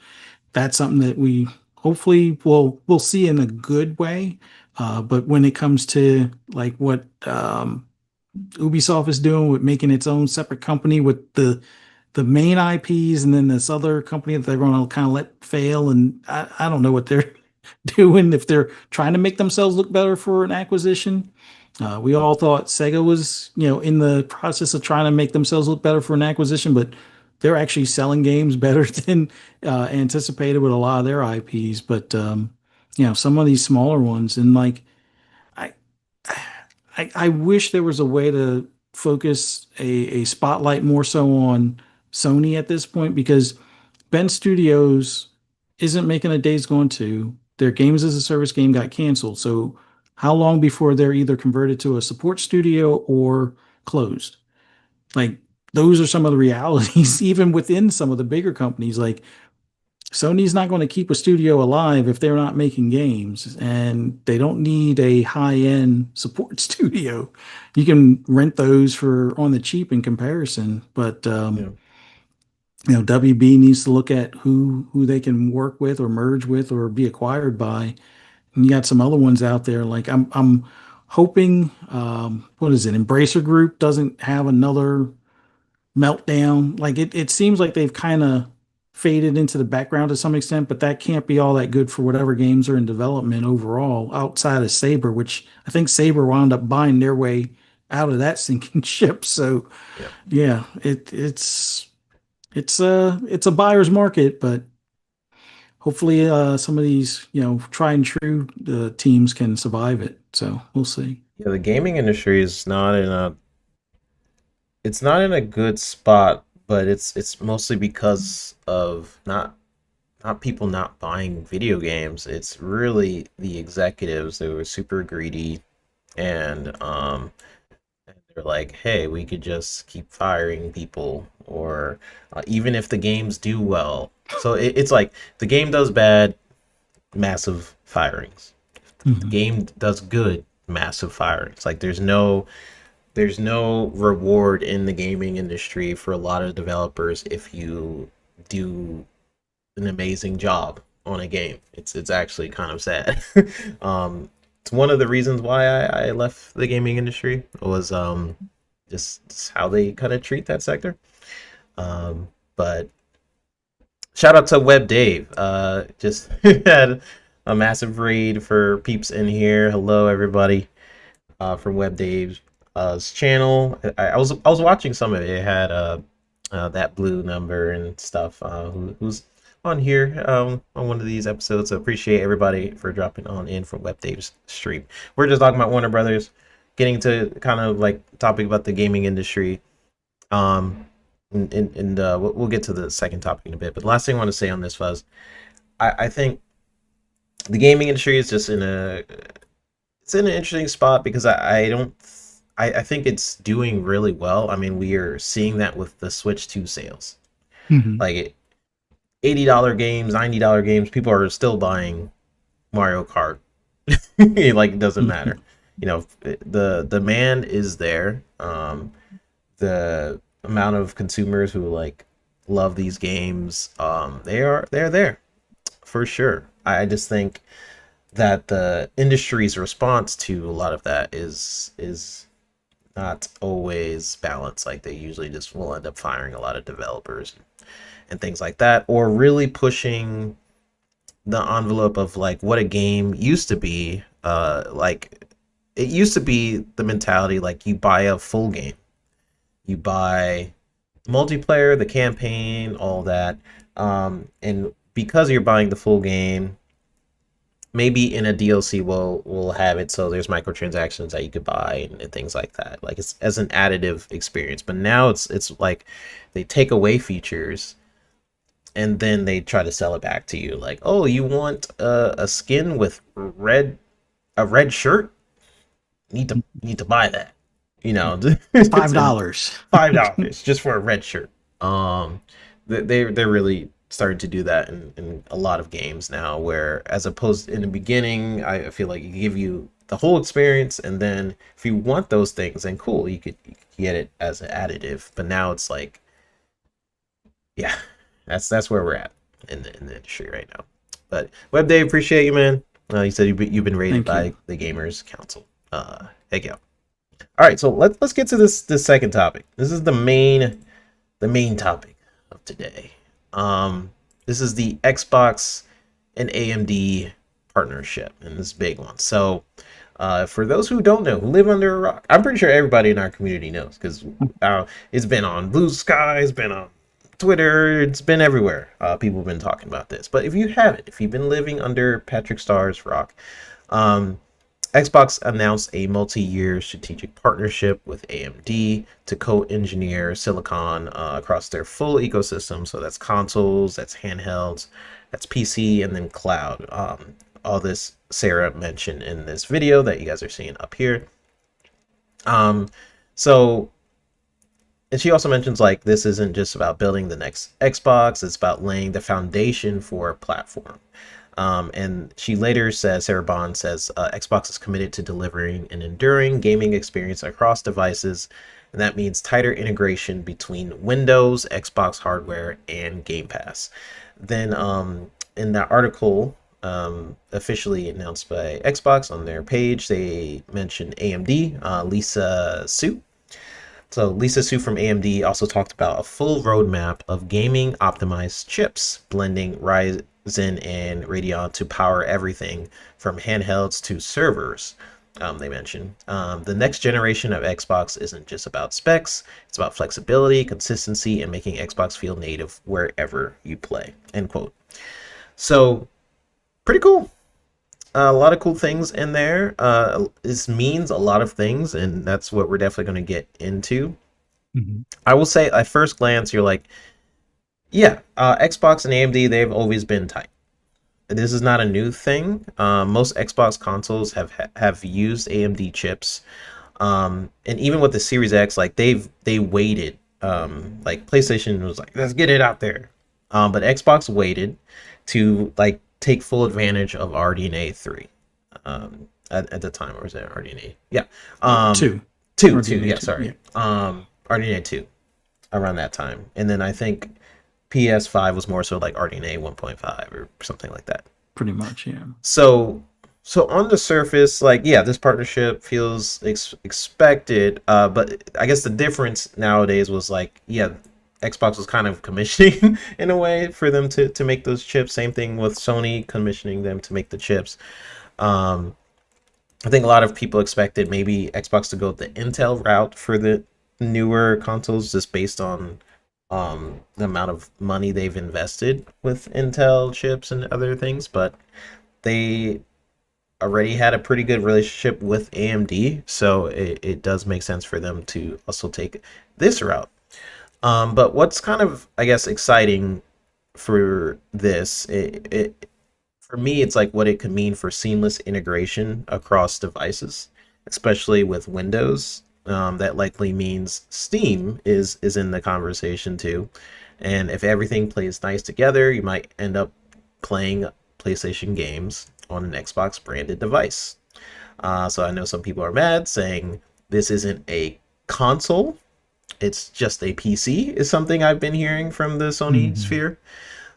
That's something that we hopefully we'll see in a good way. But when it comes to like what Ubisoft is doing with making its own separate company with the main IPs and then this other company that they're going to kind of let fail, and I don't know what they're doing if they're trying to make themselves look better for an acquisition. We all thought Sega was, in the process of trying to make themselves look better for an acquisition, but they're actually selling games better than anticipated with a lot of their IPs. But some of these smaller ones, and like I I wish there was a way to focus a spotlight more so on Sony at this point because Ben Studios isn't making a Days Gone 2. Their games as a service game got canceled. So how long before they're either converted to a support studio or closed? Like those are some of the realities, even within some of the bigger companies. Like Sony's not going to keep a studio alive if they're not making games, and they don't need a high-end support studio. You can rent those for on the cheap in comparison, but Yeah. WB needs to look at who they can work with or merge with or be acquired by. And you got some other ones out there. Like I'm hoping, what is it? Embracer Group doesn't have another meltdown. Like it seems like they've kind of faded into the background to some extent, but that can't be all that good for whatever games are in development overall outside of Saber, which I think Saber wound up buying their way out of that sinking ship. So Yeah. yeah, it's a buyer's market, but hopefully some of these tried and true teams can survive it. So we'll see. Yeah, the gaming industry is not in a good spot, but it's mostly because of not people not buying video games. It's really the executives that were super greedy and they're like, "Hey, we could just keep firing people or even if the games do well." So it's like the game does bad, massive firings. The Mhm. game does good, massive firings. Like there's no reward in the gaming industry for a lot of developers if you do an amazing job on a game. It's actually kind of sad. It's one of the reasons why I left the gaming industry was just how they kind of treat that sector. But shout out to Web Dave. Just had a massive raid for peeps in here. Hello everybody from Web Dave's channel. I was watching some of it. It had that blue number and stuff. Who's on here on one of these episodes. So appreciate everybody for dropping on in from Web Dave's stream. We're just talking about Warner Brothers, getting to kind of like topic about the gaming industry. Um, and we'll get to the second topic in a bit. But the last thing I want to say on this was, I think the gaming industry is just it's in an interesting spot because I don't I think it's doing really well. I mean, we are seeing that with the Switch 2 sales. Mhm. Like $80 games, $90 games, people are still buying Mario Kart. Like it doesn't matter. Mhm. The demand is there. The amount of consumers who like love these games, they're there for sure. I just think that the industry's response to a lot of that is not always balanced. Like they usually just will end up firing a lot of developers and things like that, or really pushing the envelope of like what a game used to be. Like it used to be the mentality like you buy a full game, you buy multiplayer, the campaign, all that, and because you're buying the full game, maybe in a DLC we'll have it so there's microtransactions that you could buy and things like that. Like it's as an additive experience. But now it's like they take away features and then they try to sell it back to you. Like, oh, you want a skin with a red shirt? Need to buy that. five It's dollars. $5 just for a red shirt. They're really starting to do that in a lot of games now. Where as opposed in the beginning, I feel like it give you the whole experience, and then if you want those things, then cool, you could get it as an additive. But now it's like, yeah, that's where we're at in the industry right now. But Web Day, appreciate you, man. You said you've been rated Thank by you. the Gamers Council. Heck yeah. All right, so let's get to this second topic. This is the main topic of today. This is the Xbox and AMD partnership, and this big one. So, for those who don't know, who live under a rock, I'm pretty sure everybody in our community knows because it's been on Blue Sky, it's been on Twitter, it's been everywhere. People have been talking about this. But if you haven't, if you've been living under Patrick Starr's rock, um, Xbox announced a multi-year strategic partnership with AMD to co-engineer silicon across their full ecosystem. So that's consoles, that's handhelds, that's PC, and then cloud. All this Sarah mentioned in this video that you guys are seeing up here. Um, so and she also mentions like this isn't just about building the next Xbox, it's about laying the foundation for a platform. And she later says, Sarah Bond says, Xbox is committed to delivering an enduring gaming experience across devices, and that means tighter integration between Windows, Xbox hardware, and Game Pass. Then in that article, officially announced by Xbox on their page, they mentioned AMD, Lisa Su. So Lisa Su from AMD also talked about a full roadmap of gaming optimized chips, blending Ryzen and Radeon to power everything from handhelds to servers. They mentioned the next generation of Xbox isn't just about specs; it's about flexibility, consistency, and making Xbox feel native wherever you play. End quote. So pretty cool. A lot of cool things in there. This means a lot of things, and that's what we're definitely going to get into. Mhm. I will say, at first glance, you're like, yeah, Xbox and AMD, they've always been tight. This is not a new thing. Most Xbox consoles have used AMD chips, and even with the Series X, like they waited. Like PlayStation was like, let's get it out there, but Xbox waited to like take full advantage of RDNA 3 at the time, or was it RDNA? Yeah, um, Two, two. RDNA Yeah, two. sorry. Yeah, RDNA 2 around that time, and then I think PS5 was more so like RDNA 1.5 or something like that. pretty much. Yeah. So so on the surface, like yeah, this partnership feels expected, but I guess the difference nowadays was like yeah, Xbox was kind of commissioning in a way for them to make those chips. Same thing with Sony commissioning them to make the chips. Um, I think a lot of people expected maybe Xbox to go the Intel route for the newer consoles, just based on the amount of money they've invested with Intel chips and other things. But they already had a pretty good relationship with AMD, so it does make sense for them to also take this route. But what's kind of, I guess, exciting for this, for me, it's like what it could mean for seamless integration across devices, especially with Windows. That likely means Steam is in the conversation too, and if everything plays nice together, you might end up playing PlayStation games on an Xbox branded device. So I know some people are mad saying this isn't a console, it's just a PC, is something I've been hearing from the Sony Hmm. sphere.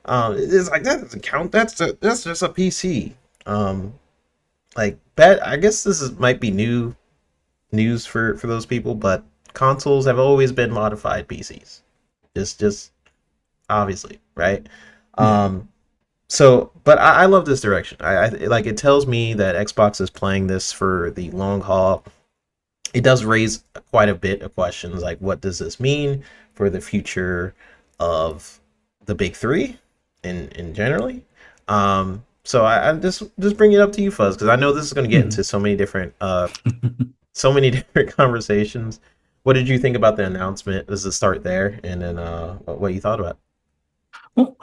It's like that doesn't count. That's just a PC. Um, like that. I guess this is might be new news for those people, but consoles have always been modified PCs. Just obviously, right? Yeah. Um, but I love this direction. I like it tells me that Xbox is playing this for the long haul. It does raise quite a bit of questions, like what does this mean for the future of the big three in generally. So I just bring it up to you, Fuzz, because I know this is going to get Mhm. into so many different conversations. What did you think about the announcement? Let's just start there, and then what you thought about Well,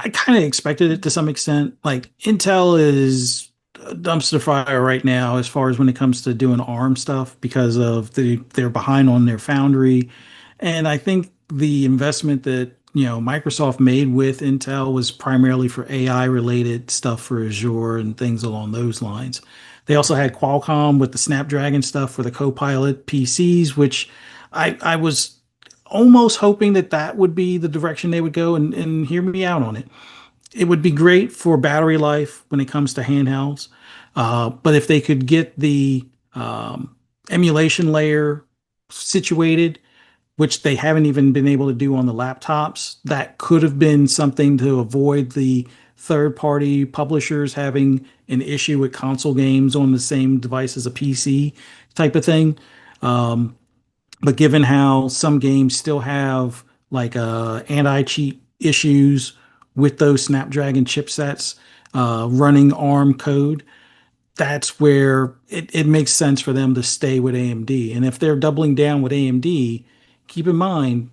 I kind of expected it to some extent. Like Intel is a dumpster fire right now as far as when it comes to doing ARM stuff because of they're behind on their foundry. And I think the investment that, Microsoft made with Intel was primarily for AI related stuff for Azure and things along those lines. They also had Qualcomm with the Snapdragon stuff for the Copilot PCs, which I was almost hoping that that would be the direction they would go, and hear me out on it. It would be great for battery life when it comes to handhelds. But if they could get the emulation layer situated, which they haven't even been able to do on the laptops, that could have been something to avoid the third party publishers having an issue with console games on the same device as a PC type of thing. But given how some games still have like anti-cheat issues with those Snapdragon chipsets running ARM code, that's where it makes sense for them to stay with AMD. And if they're doubling down with AMD, keep in mind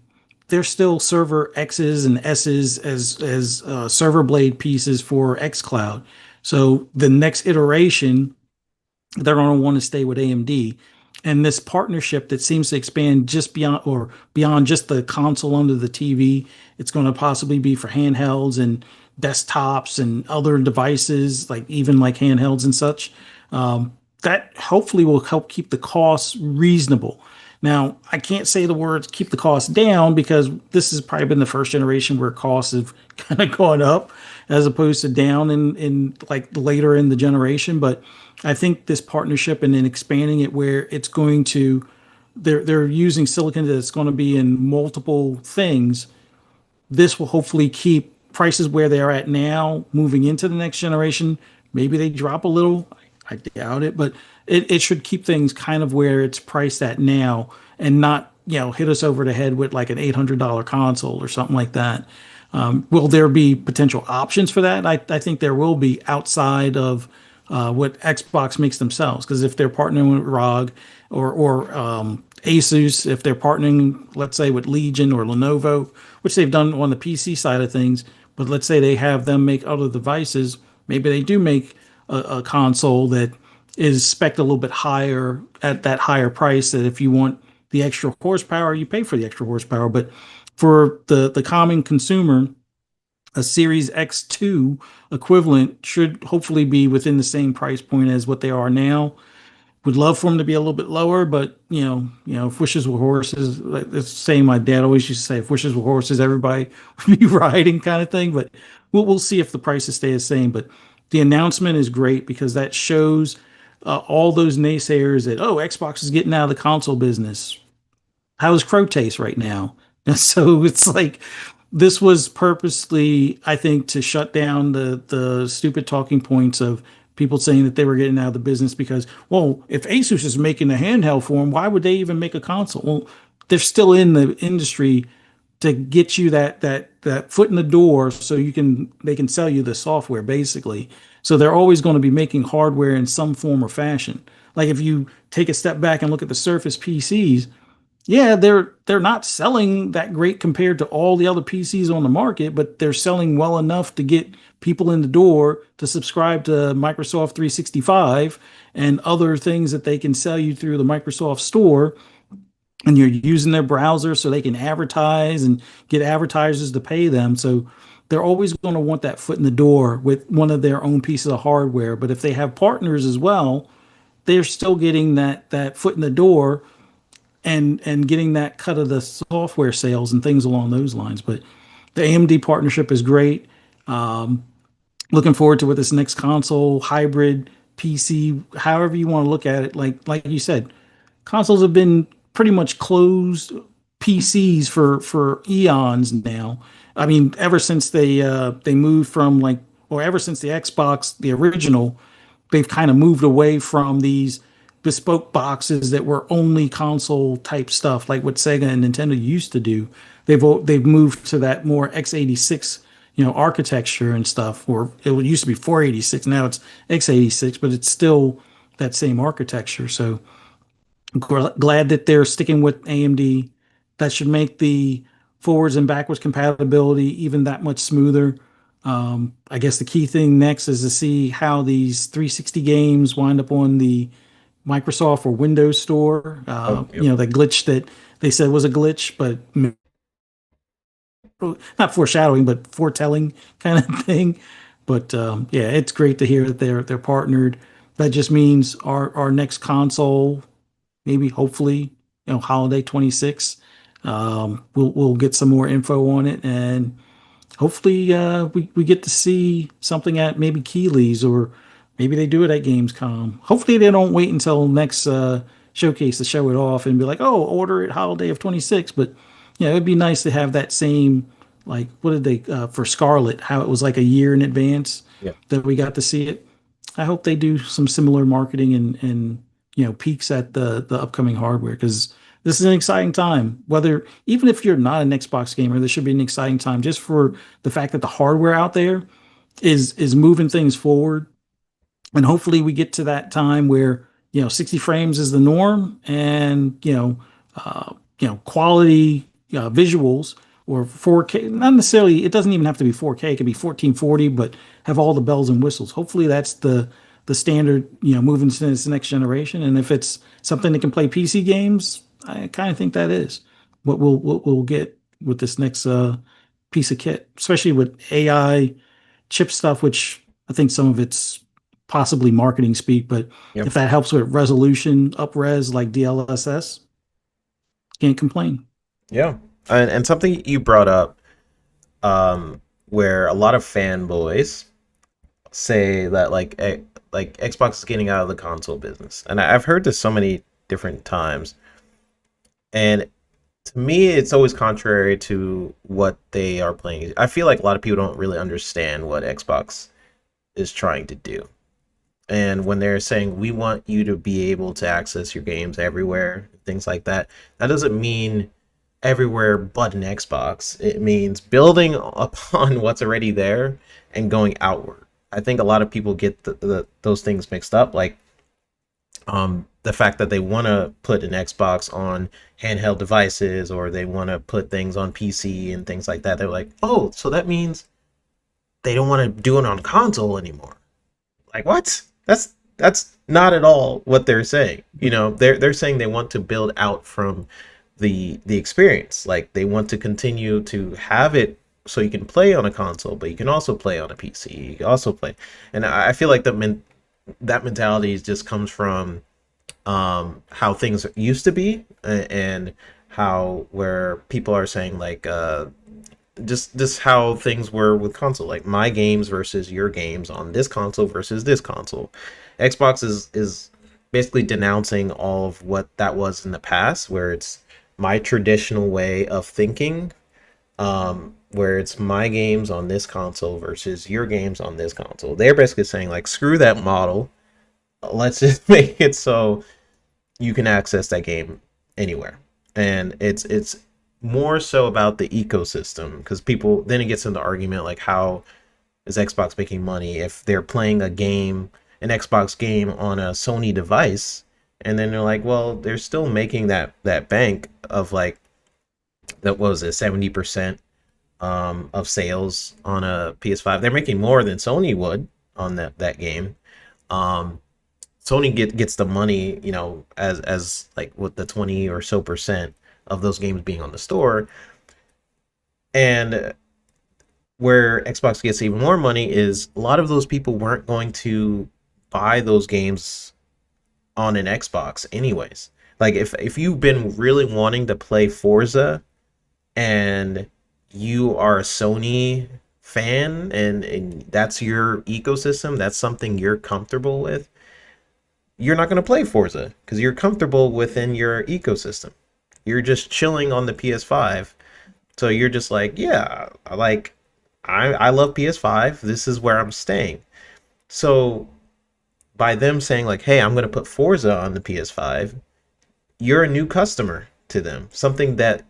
they're still server X's and S's as server blade pieces for xCloud. So the next iteration they're going to want to stay with AMD. And this partnership that seems to expand just beyond just the console under the TV, it's going to possibly be for handhelds and desktops and other devices, like even like handhelds and such. That hopefully will help keep the costs reasonable. Now, I can't say the words keep the costs down because this has probably been the first generation where costs have kind of gone up as opposed to down in like later in the generation. But I think this partnership and then expanding it where it's going to they're using silicon that's going to be in multiple things. This will hopefully keep prices where they are at now moving into the next generation. Maybe they drop a little. I doubt it, but it should keep things kind of where it's priced at now and not, hit us over the head with like an $800 console or something like that. Will there be potential options for that? I think there will be outside of what Xbox makes themselves. Because if they're partnering with ROG or Asus, if they're partnering, let's say, with Legion or Lenovo, which they've done on the PC side of things, but let's say they have them make other devices, maybe they do make a console that is spec'd a little bit higher at that higher price. That if you want the extra horsepower, you pay for the extra horsepower. But for the common consumer, a Series X2 equivalent should hopefully be within the same price point as what they are now. Would love for them to be a little bit lower, but if wishes were horses, like it's the same. My dad always used to say, if wishes were horses, everybody would be riding, kind of thing. But we'll see if the prices stay the same. But the announcement is great because that shows all those naysayers that Xbox is getting out of the console business. How's Crow taste right now? And so it's like this was purposely, I think, to shut down the stupid talking points of people saying that they were getting out of the business because, well, if Asus is making a handheld for them, why would they even make a console? Well, they're still in the industry to get you that foot in the door so they can sell you the software basically. So they're always going to be making hardware in some form or fashion. Like if you take a step back and look at the Surface PCs, yeah, they're not selling that great compared to all the other PCs on the market, but they're selling well enough to get people in the door to subscribe to Microsoft 365 and other things that they can sell you through the Microsoft Store. And you're using their browser so they can advertise and get advertisers to pay them. So they're always going to want that foot in the door with one of their own pieces of hardware. But if they have partners as well, they're still getting that foot in the door and getting that cut of the software sales and things along those lines. But the AMD partnership is great. Looking forward to what this next console, hybrid, PC, however you want to look at it. Like you said, consoles have been pretty much closed PCs for eons now. I mean, ever since they moved from or ever since the Xbox, the original, they've kind of moved away from these bespoke boxes that were only console type stuff, like what Sega and Nintendo used to do. They've moved to that more x86 architecture and stuff. Or it used to be 486, now it's x86, but it's still that same architecture. So glad that they're sticking with AMD. That should make the forwards and backwards compatibility even that much smoother. I guess the key thing next is to see how these 360 games wind up on the Microsoft or Windows Store. Oh, yep. The glitch that they said was a glitch, but not foreshadowing, but foretelling kind of thing. But yeah, it's great to hear that they're partnered. That just means our next console, maybe hopefully, holiday 26. We'll get some more info on it, and hopefully we get to see something at maybe Keeley's, or maybe they do it at Gamescom. Hopefully they don't wait until next showcase to show it off and be like, oh, order it holiday of 26. But it'd be nice to have that same, like, what did they for Scarlet, how it was like a year in advance Yeah. that we got to see it. I hope they do some similar marketing and peeks at the upcoming hardware, because this is an exciting time. Whether even if you're not an Xbox gamer, this should be an exciting time just for the fact that the hardware out there is moving things forward. And hopefully we get to that time where 60 frames is the norm, and quality visuals, or 4K. Not necessarily, it doesn't even have to be 4K, it could be 1440, but have all the bells and whistles. Hopefully that's the standard, moving to this next generation. And if it's something that can play PC games, I kind of think that is what we'll get with this next piece of kit, especially with AI chip stuff, which I think some of it's possibly marketing speak, but Yep. if that helps with resolution, upres like DLSS, can't complain. Yeah. And something you brought up, where a lot of fanboys say that like Xbox is getting out of the console business, and I've heard this so many different times, and to me, it's always contrary to what they are playing. I feel like a lot of people don't really understand what Xbox is trying to do. And when they're saying we want you to be able to access your games everywhere, things like that, that doesn't mean everywhere but an Xbox. It means building upon what's already there and going outward. I think a lot of people get those things mixed up. Like the fact that they want to put an Xbox on handheld devices, or they want to put things on PC and things like that. They're like, oh, so that means they don't want to do it on console anymore. Like what? That's not at all what they're saying. They're saying they want to build out from the experience. Like they want to continue to have it so you can play on a console, but you can also play on a PC. You can also play, and I feel like that mentality just comes from how things used to be, and how where people are saying like just how things were with console, like my games versus your games on this console versus this console. Xbox is basically denouncing all of what that was in the past, where it's my traditional way of thinking, where it's my games on this console versus your games on this console. They're basically saying like screw that model, let's just make it so you can access that game anywhere. And it's more so about the ecosystem, because people then it gets into argument like, how is Xbox making money if they're playing an Xbox game on a Sony device, and then they're like, well, they're still making that bank of like, that was it, 70% of sales on a PS5. They're making more than Sony would on that game. um Sony gets the money, as like with the 20 or so percent of those games being on the store. And where Xbox gets even more money is a lot of those people weren't going to buy those games on an Xbox anyways. Like if you've been really wanting to play Forza, and you are a Sony fan, and that's your ecosystem, that's something you're comfortable with, you're not going to play Forza because you're comfortable within your ecosystem. You're just chilling on the PS5. So you're just like, yeah, I love PS5. This is where I'm staying. So by them saying like, hey, I'm going to put Forza on the PS5, you're a new customer to them. Something that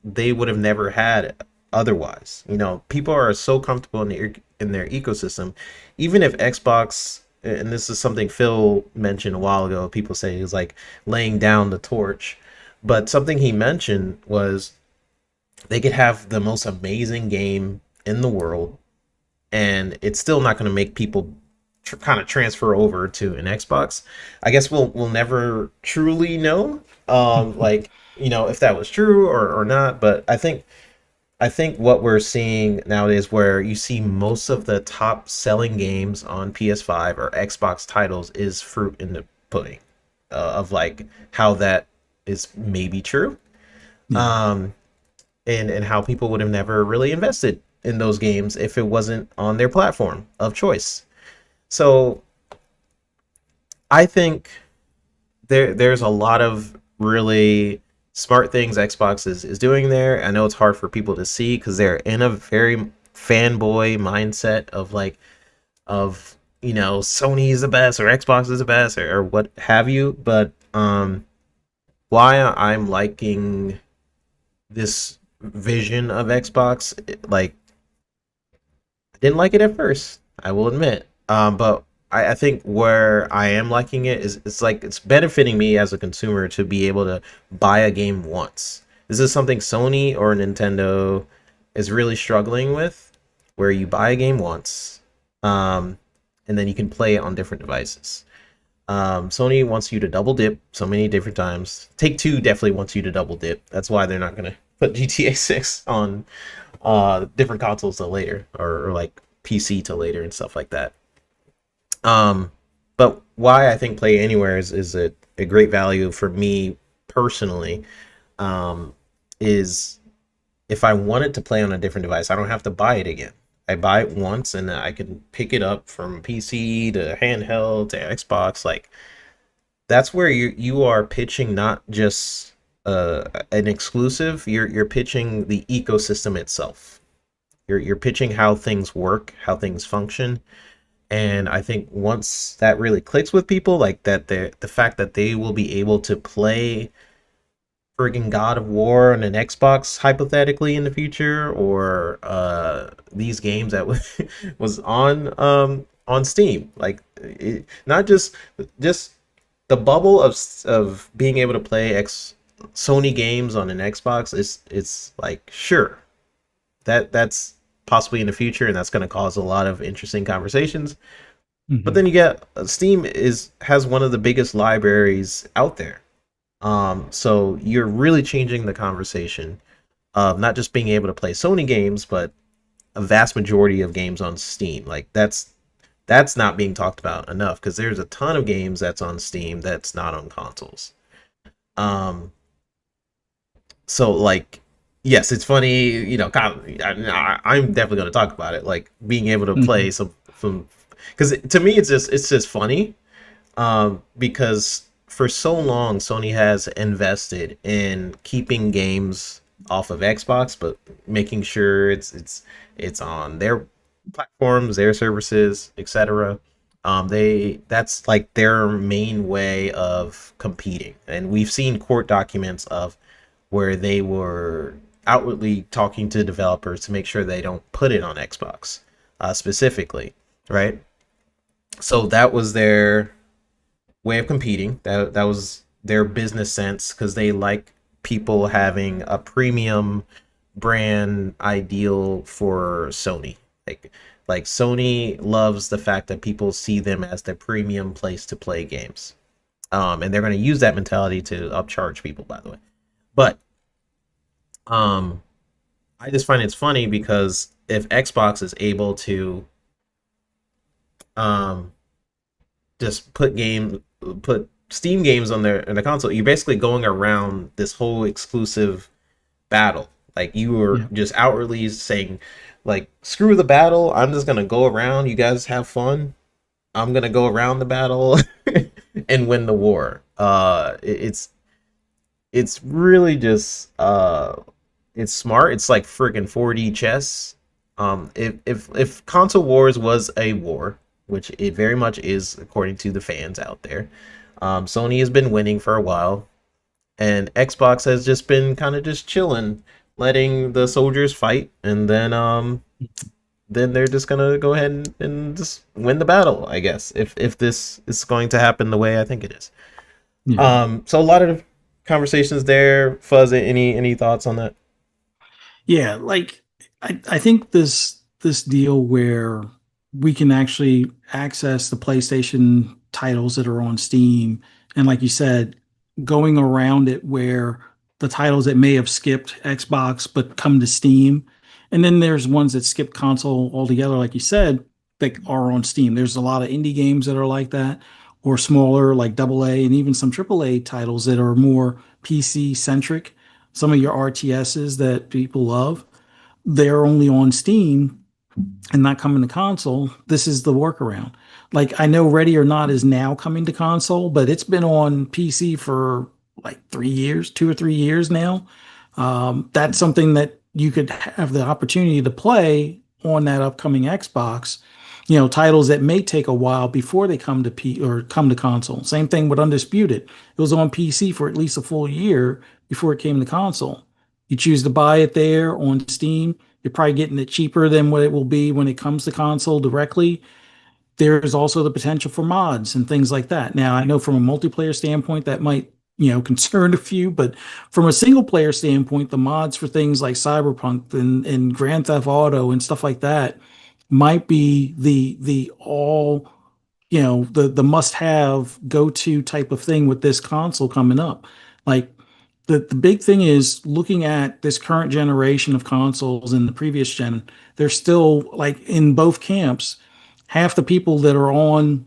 they would have never had otherwise. People are so comfortable in their ecosystem. Even if Xbox, and this is something Phil mentioned a while ago, people say is like laying down the torch, but something he mentioned was they could have the most amazing game in the world, and it's still not going to make people kind of transfer over to an Xbox. I guess we'll never truly know, like, if that was true or not. But I think what we're seeing nowadays, where you see most of the top selling games on PS5 or Xbox titles, is fruit in the pudding, of like how that is maybe true, Yeah. um, and how people would have never really invested in those games if it wasn't on their platform of choice. So I think there's a lot of really smart things Xbox is doing there. I know it's hard for people to see because they're in a very fanboy mindset of like, Sony is the best, or Xbox is the best, or what have you. But why I'm liking this vision of Xbox, like, I didn't like it at first, I will admit. But I think where I am liking it is it's like it's benefiting me as a consumer to be able to buy a game once. This is something Sony or Nintendo is really struggling with, where you buy a game once, um, and then you can play it on different devices. Sony wants you to double dip so many different times. Take Two definitely wants you to double dip. That's why they're not gonna put GTA 6 on different consoles till later, or like PC till later and stuff like that. Um, but why I think Play Anywhere is a great value for me personally, um, is if I wanted to play on a different device, I don't have to buy it again. I buy it once and I can pick it up from PC to handheld to Xbox. Like that's where you are pitching not just an exclusive. You're pitching the ecosystem itself. You're pitching how things work, how things function, and I think once that really clicks with people, like that, the fact that they will be able to play friggin' God of War on an Xbox hypothetically in the future, or these games that was on Steam, like not just the bubble of being able to play Sony games on an Xbox is it's like sure that's possibly in the future, and that's going to cause a lot of interesting conversations. But Hmm. then you get Steam is has one of the biggest libraries out there. So you're really changing the conversation of not just being able to play Sony games, but a vast majority of games on Steam. Like that's not being talked about enough because there's a ton of games that's on Steam that's not on consoles. Um, so like yes, it's funny, I'm definitely going to talk about it, like being able to Hmm. play some because to me it's just funny, because for so long Sony has invested in keeping games off of Xbox, but making sure it's on their platforms, their services, etc. They that's like their main way of competing, and we've seen court documents of where they were outwardly talking to developers to make sure they don't put it on Xbox, specifically, right? So that was their way of competing. That was their business sense because they like people having a premium brand ideal for Sony. Like Sony loves the fact that people see them as the premium place to play games. And they're going to use that mentality to upcharge people, by the way. But um, I just find it's funny because if Xbox is able to um, just put Steam games on their in the console, you're basically going around this whole exclusive battle. Like you were Yeah. just outwardly saying, like, screw the battle. I'm just gonna go around. You guys have fun. I'm gonna go around the battle and win the war. It's really just it's smart. It's like freaking 4D chess. If console wars was a war, which it very much is according to the fans out there, Sony has been winning for a while, and Xbox has just been kind of just chilling, letting the soldiers fight, and then they're just gonna go ahead and just win the battle, I guess. If this is going to happen the way I think it is. Yeah. So a lot of conversations there. Fuzz, any thoughts on that? Yeah, like I think this deal where we can actually access the PlayStation titles that are on Steam, and like you said, going around it where the titles that may have skipped Xbox but come to Steam, and then there's ones that skip console altogether, like you said, that are on Steam. There's a lot of indie games that are like that, or smaller, like AA, and even some AAA titles that are more PC centric. Some of your RTSs that people love, they're only on Steam and not coming to console. This is the workaround. Like I know Ready or Not is now coming to console, but it's been on PC for like 3 years, 2 or 3 years now. That's something that you could have the opportunity to play on that upcoming Xbox. Titles that may take a while before they come to P or come to console. Same thing with Undisputed. It was on PC for at least a full year before it came to console. You choose to buy it there on Steam. You're probably getting it cheaper than what it will be when it comes to console directly. there's also the potential for mods and things like that. Now, I know from a multiplayer standpoint that might, concern a few, but from a single player standpoint, the mods for things like Cyberpunk and Grand Theft Auto and stuff like that might be the all, the must have go to type of thing with this console coming up. Like the big thing is looking at this current generation of consoles and the previous gen, they're still like in both camps. Half the people that are on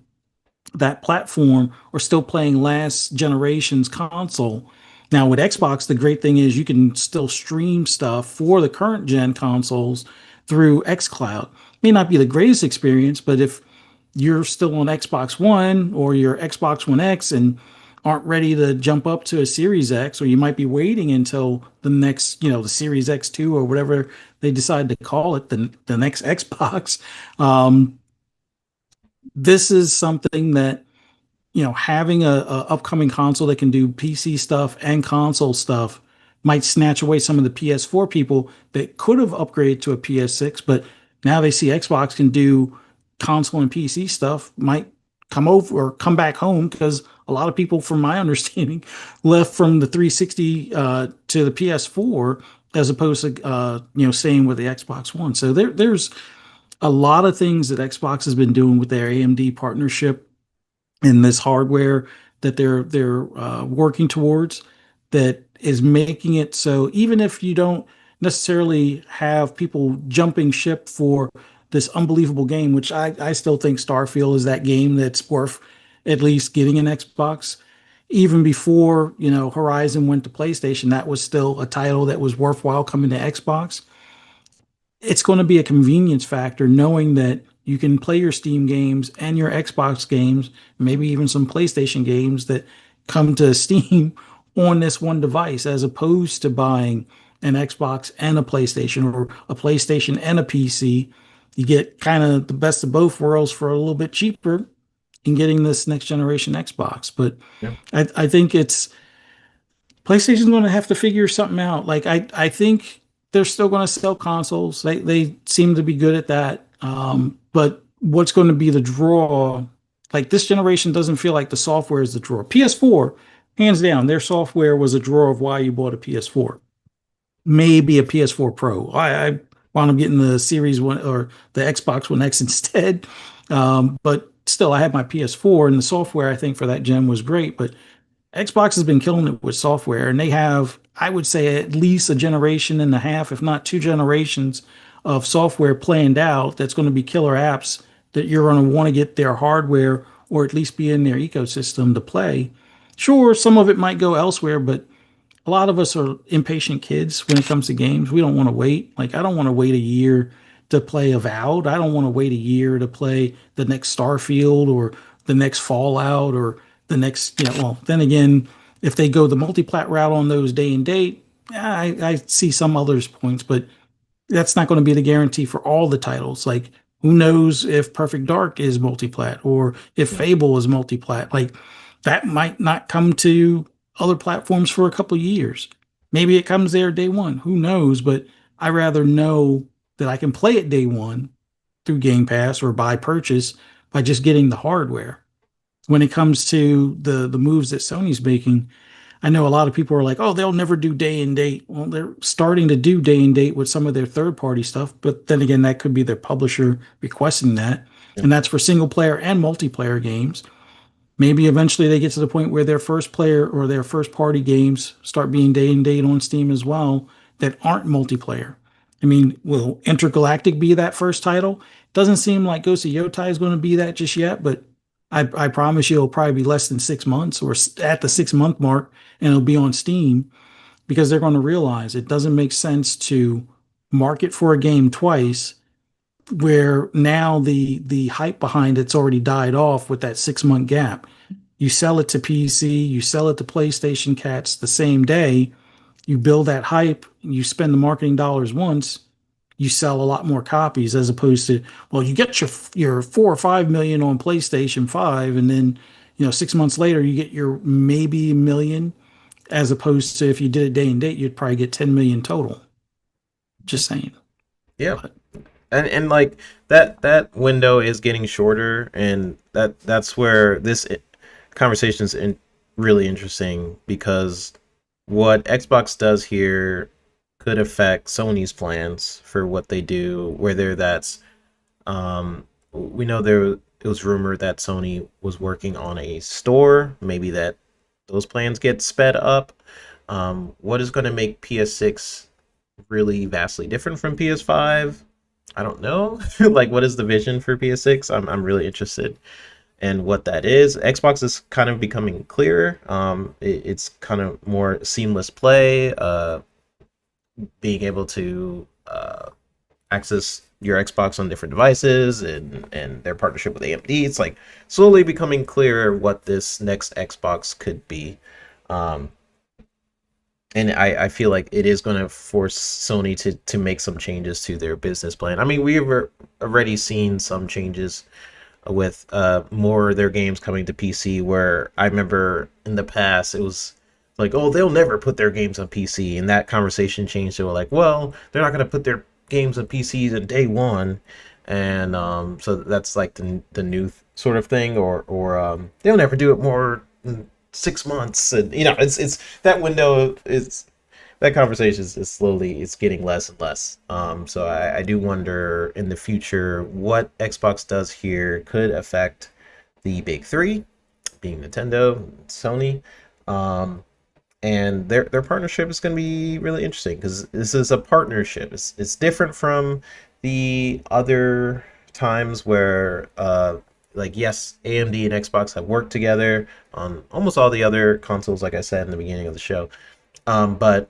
that platform are still playing last generation's console. Now with Xbox, the great thing is you can still stream stuff for the current gen consoles through xCloud. May not be the greatest experience, but if you're still on Xbox One or your Xbox One X and aren't ready to jump up to a Series X, or you might be waiting until the next, the Series X2 or whatever they decide to call it, the next Xbox. This is something that, having a upcoming console that can do PC stuff and console stuff might snatch away some of the PS4 people that could have upgraded to a PS6, but now they see Xbox can do console and PC stuff, might come over or come back home because a lot of people, from my understanding, left from the 360 to the PS4 as opposed to staying with the Xbox One. So there's a lot of things that Xbox has been doing with their AMD partnership and this hardware that they're working towards that is making it so even if you don't necessarily have people jumping ship for this unbelievable game, which I still think Starfield is that game that's worth at least getting an Xbox. Even before, Horizon went to PlayStation, that was still a title that was worthwhile coming to Xbox. It's going to be a convenience factor knowing that you can play your Steam games and your Xbox games, maybe even some PlayStation games that come to Steam on this one device, as opposed to buying an Xbox and a PlayStation or a PlayStation and a PC. You get kind of the best of both worlds for a little bit cheaper in getting this next generation Xbox. But Yeah. I think PlayStation's going to have to figure something out. Like I think they're still going to sell consoles. They seem to be good at that. But what's going to be the draw? Like this generation doesn't feel like the software is the draw. PS4, hands down, their software was a draw of why you bought a PS4. Maybe a PS4 Pro. I wound up getting the Series One or the Xbox One X instead. But still, I had my PS4 and the software I think for that gen was great. But Xbox has been killing it with software, and they have, I would say, at least a generation and a half, if not two generations of software planned out that's going to be killer apps that you're going to want to get their hardware or at least be in their ecosystem to play. Sure, some of it might go elsewhere, but a lot of us are impatient kids when it comes to games. We don't want to wait. Like, I don't want to wait a year to play Avowed. I don't want to wait a year to play the next Starfield or the next Fallout or the next, well, then again, if they go the multi-plat route on those day and date, I see some others' points, but that's not going to be the guarantee for all the titles. Like, who knows if Perfect Dark is multi-plat or if Fable is multi-plat? Like, that might not come to other platforms for a couple of years. Maybe it comes there day one. Who knows? But I rather know that I can play it day one through Game Pass or by purchase by just getting the hardware. When it comes to the moves that Sony's making, I know a lot of people are like, oh, they'll never do day and date. Well, they're starting to do day and date with some of their third party stuff. But then again, that could be their publisher requesting that. Yeah. And that's for single player and multiplayer games. Maybe eventually they get to the point where their first player or their first party games start being day and date on Steam as well that aren't multiplayer. I mean, will Intergalactic be that first title? Doesn't seem like Ghost of Yotai is going to be that just yet, but I promise you it'll probably be less than 6 months or at the 6 month mark, and it'll be on Steam because they're going to realize it doesn't make sense to market for a game twice where now the hype behind it's already died off with that 6 month gap. You sell it to PC, you sell it to PlayStation cats the same day, you build that hype, you spend the marketing dollars once, you sell a lot more copies as opposed to, well, you get your 4 or 5 million on PlayStation 5 and then 6 months later you get your maybe a million, as opposed to if you did it day and date you'd probably get 10 million total. Just saying. Yeah. But And like that window is getting shorter, and that's where this conversation is really interesting, because what Xbox does here could affect Sony's plans for what they do, whether that's we know it was rumored that Sony was working on a store, maybe that those plans get sped up. What is going to make PS6 really vastly different from PS5? I don't know. Like, what is the vision for PS6? I'm really interested in what that is. Xbox is kind of becoming clearer. It's kind of more seamless play. Being able to access your Xbox on different devices, and their partnership with AMD. It's like slowly becoming clearer what this next Xbox could be. Um, and I feel like it is going to force Sony to make some changes to their business plan. I mean, we've already seen some changes with more of their games coming to PC, where I remember in the past it was like, oh, they'll never put their games on PC, and that conversation changed to like, well, they're not going to put their games on PCs in day one, and so that's like the new sort of thing, or they'll never do it more than 6 months, and it's that window is that conversation is slowly it's getting less and less. So I do wonder in the future what Xbox does here could affect the big three, being Nintendo, Sony, and their partnership is going to be really interesting, because this is a partnership. It's different from the other times where like, yes, AMD and Xbox have worked together on almost all the other consoles, like I said in the beginning of the show. But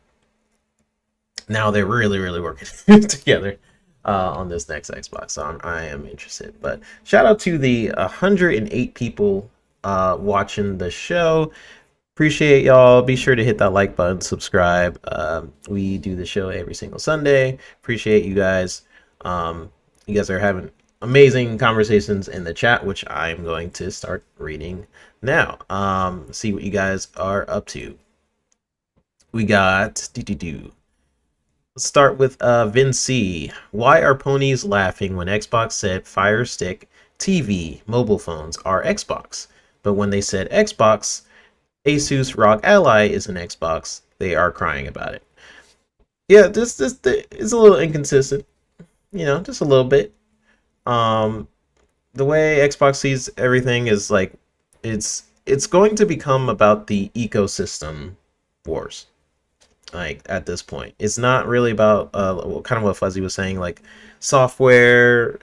now they're really working together on this next Xbox. So I am interested. But shout out to the 108 people watching the show. Appreciate y'all. Be sure to hit that like button, subscribe. We do the show every single Sunday. Appreciate you guys. You guys are having amazing conversations in the chat, which I'm going to start reading now. See what you guys are up to. We got Let's start with Vinci. Why are ponies laughing when Xbox said Fire Stick, TV, mobile phones are Xbox? But when they said Xbox, Asus ROG Ally is an Xbox, they are crying about it. Yeah, this is a little inconsistent, just a little bit. Um, the way Xbox sees everything is like it's going to become about the ecosystem wars. Like, at this point, it's not really about kind of what Fuzzy was saying, like software.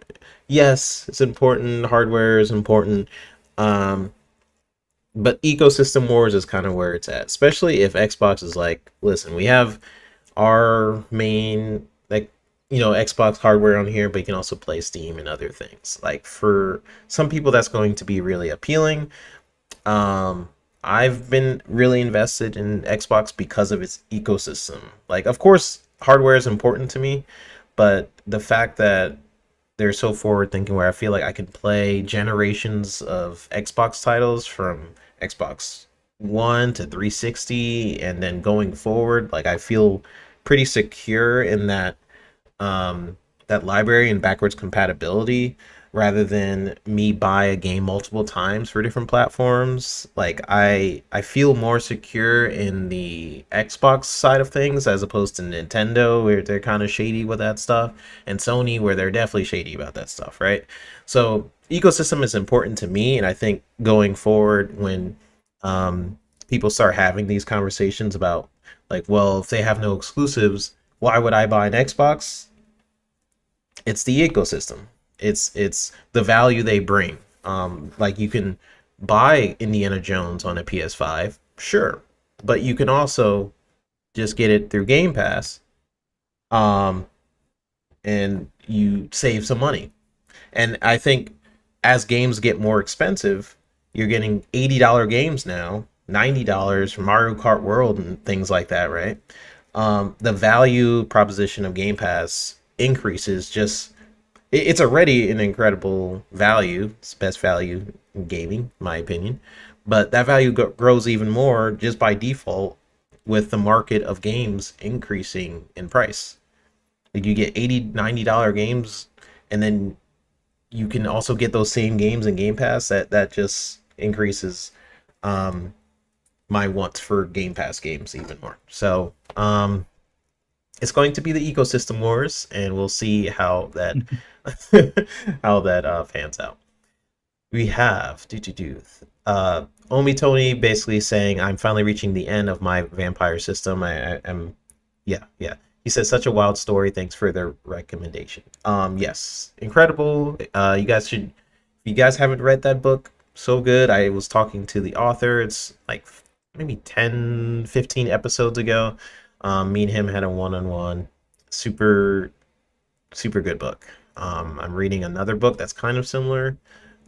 Yes, it's important. Hardware is important. Um, but ecosystem wars is kind of where it's at, especially if Xbox is like, listen, we have our main, like, Xbox hardware on here, but you can also play Steam and other things. Like, for some people that's going to be really appealing. um I've been really invested in Xbox because of its ecosystem. Like, of course, hardware is important to me, but the fact that they're so forward thinking, where I feel like I can play generations of Xbox titles from Xbox One to 360, and then going forward, like, I feel pretty secure in that library and backwards compatibility, rather than me buy a game multiple times for different platforms. Like, I feel more secure in the Xbox side of things, as opposed to Nintendo, where they're kind of shady with that stuff, and Sony, where they're definitely shady about that stuff, right? So ecosystem is important to me, and I think going forward, when people start having these conversations about, like, well, if they have no exclusives, why would I buy an Xbox? It's the ecosystem. It's the value they bring. Like, you can buy Indiana Jones on a PS5, sure, but you can also just get it through Game Pass, um, and you save some money. And I think as games get more expensive, you're getting $80 games now, $90 from Mario Kart World and things like that, right? The value proposition of Game Pass increases. Just it's already an incredible value. It's best value in gaming, in my opinion. But that value grows even more just by default, with the market of games increasing in price. Like you get 80, $90 games, and then you can also get those same games in Game Pass. That just increases um my want for Game Pass games even more. So it's going to be the ecosystem wars, and we'll see how that how that pans out. We have Omi Tony basically saying, I'm finally reaching the end of my vampire system. I am, yeah, yeah. He says, such a wild story. Thanks for the recommendation. Yes, incredible. If you guys haven't read that book, so good. I was talking to the author. It's like maybe 10, 15 episodes ago. Me and him had a one-on-one. Super, super good book. I'm reading another book that's kind of similar.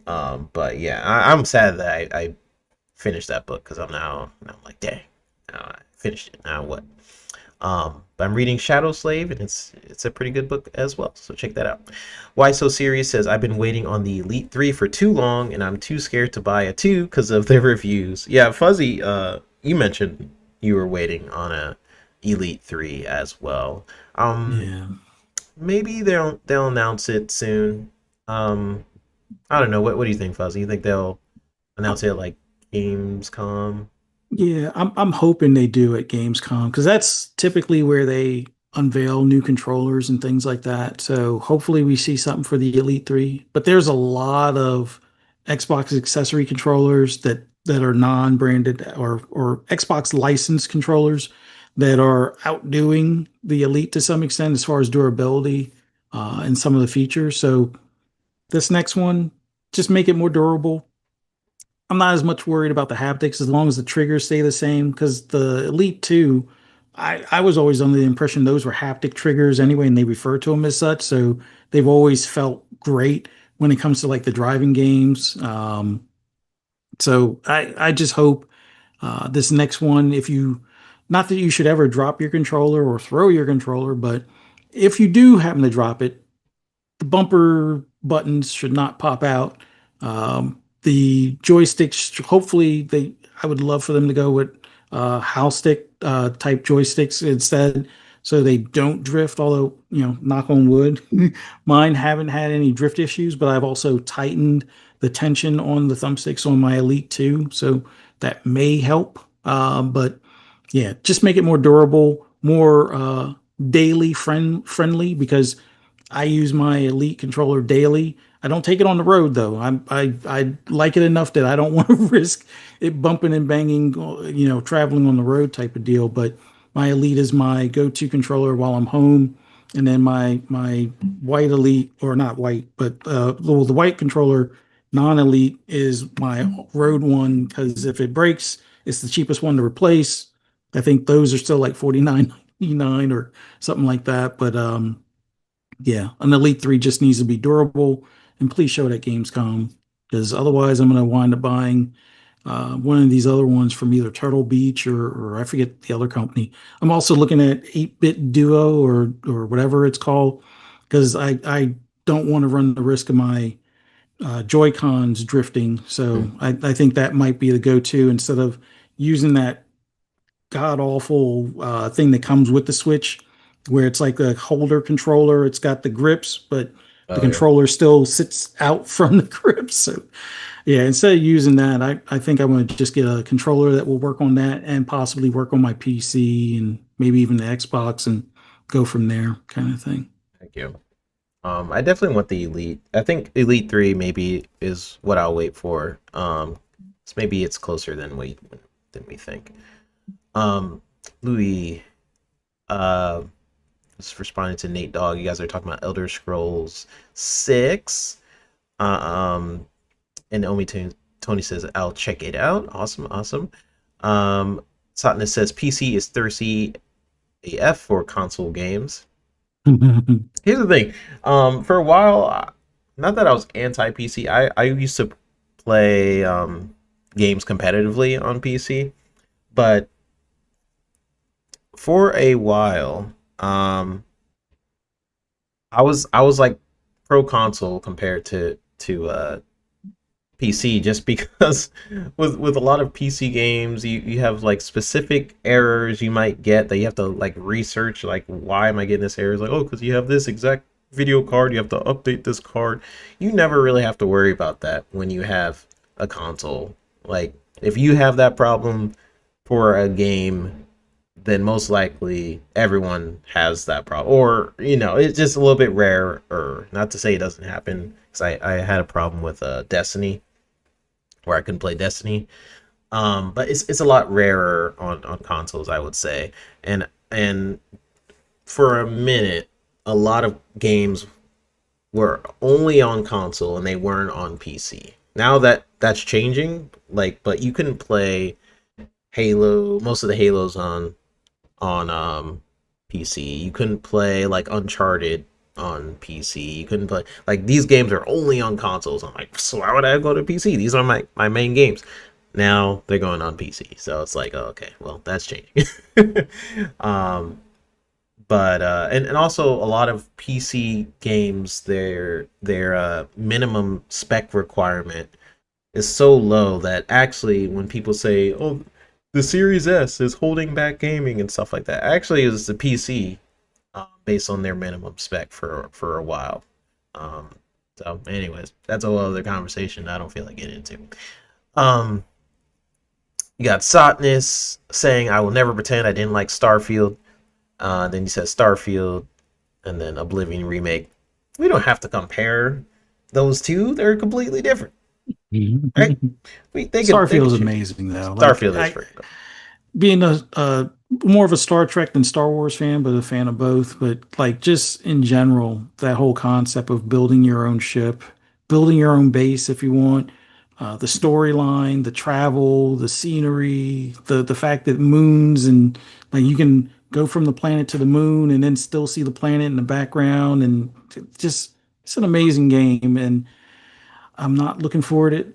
But yeah, I'm sad that I finished that book because I'm like, dang, I finished it. Now what? But I'm reading Shadow Slave, and it's a pretty good book as well. So check that out. Why So Serious says, I've been waiting on the Elite 3 for too long, and I'm too scared to buy a 2 because of the reviews. Yeah, Fuzzy, you mentioned you were waiting on a Elite 3 as well. Um, Yeah. Maybe they'll announce it soon. Um, I don't know. What do you think, Fuzzy? You think they'll announce it like Gamescom? Yeah, I'm hoping they do at Gamescom because that's typically where they unveil new controllers and things like that. So hopefully we see something for the Elite 3. But there's a lot of Xbox accessory controllers that are non-branded or Xbox licensed controllers that are outdoing the Elite to some extent as far as durability and some of the features. So this next one, just make it more durable. I'm not as much worried about the haptics as long as the triggers stay the same because the Elite 2, I was always under the impression those were haptic triggers anyway, and they refer to them as such. So they've always felt great when it comes to like the driving games. So I just hope this next one, if you, not that you should ever drop your controller or throw your controller, but if you do happen to drop it, the bumper buttons should not pop out. The joysticks, hopefully, I would love for them to go with house stick type joysticks instead, so they don't drift. Although, knock on wood, mine haven't had any drift issues, but I've also tightened the tension on the thumbsticks on my Elite 2, so that may help. But yeah, just make it more durable, more daily friendly because I use my Elite controller daily. I don't take it on the road though. I like it enough that I don't want to risk it bumping and banging, traveling on the road type of deal. But my Elite is my go-to controller while I'm home, and then my white Elite, or not white, but the white controller, non-Elite, is my road one because if it breaks, it's the cheapest one to replace. I think those are still like 49.99 or something like that. But yeah, an Elite 3 just needs to be durable, and please show it at Gamescom because otherwise I'm going to wind up buying one of these other ones from either Turtle Beach or I forget the other company. I'm also looking at 8-Bit Duo or whatever it's called because I don't want to run the risk of my Joy-Cons drifting. So Hmm. I think that might be the go-to instead of using that god awful thing that comes with the Switch, where it's like a holder controller. It's got the grips, but the Oh yeah. controller still sits out from the grips. So yeah, instead of using that, I think I'm going to just get a controller that will work on that and possibly work on my PC and maybe even the Xbox and go from there, kind of thing. Thank you. I definitely want the Elite. I think Elite 3 maybe is what I'll wait for. So maybe it's closer than we think. Um, Louis, uh, just responding to Nate Dogg. You guys are talking about Elder Scrolls 6. Uh, um, and Tony says, I'll check it out. Awesome, awesome. Um, Satna says, PC is thirsty AF for console games. Here's the thing. For a while, not that I was anti PC. I used to play games competitively on PC, but for a while, I was like pro console compared to PC just because with a lot of PC games you have like specific errors you might get that you have to like research like why am I getting this error? It's like, oh, because you have this exact video card, you have to update this card. You never really have to worry about that when you have a console. Like if you have that problem for a game, then most likely everyone has that problem. Or, it's just a little bit rare, or not to say it doesn't happen, because I had a problem with Destiny, where I couldn't play Destiny. But it's a lot rarer on consoles, I would say. And for a minute, a lot of games were only on console and they weren't on PC. Now that's changing, like, but you can play Halo, most of the Halos on PC. You couldn't play like Uncharted on PC. You couldn't play like these games are only on consoles. I'm like, so why would I go to PC? These are my main games. Now they're going on PC. So it's like, oh, okay, well that's changing. um but and also a lot of PC games their minimum spec requirement is so low that actually when people say, "Oh, the Series S is holding back gaming and stuff like that," actually is the PC based on their minimum spec for a while. Um, so, anyways, that's a whole other conversation I don't feel like getting into. Um, you got Sotness saying, "I will never pretend I didn't like Starfield." Then he says Starfield, and then Oblivion remake. We don't have to compare those two; they're completely different, right? They Starfield could is choose. amazing though. Like Starfield is I, free. being a more of a Star Trek than Star Wars fan, but a fan of both. But like just in general, that whole concept of building your own ship, building your own base if you want, the storyline, the travel, the scenery, the fact that moons and like you can go from the planet to the moon and then still see the planet in the background, and just it's an amazing game. And I'm not looking forward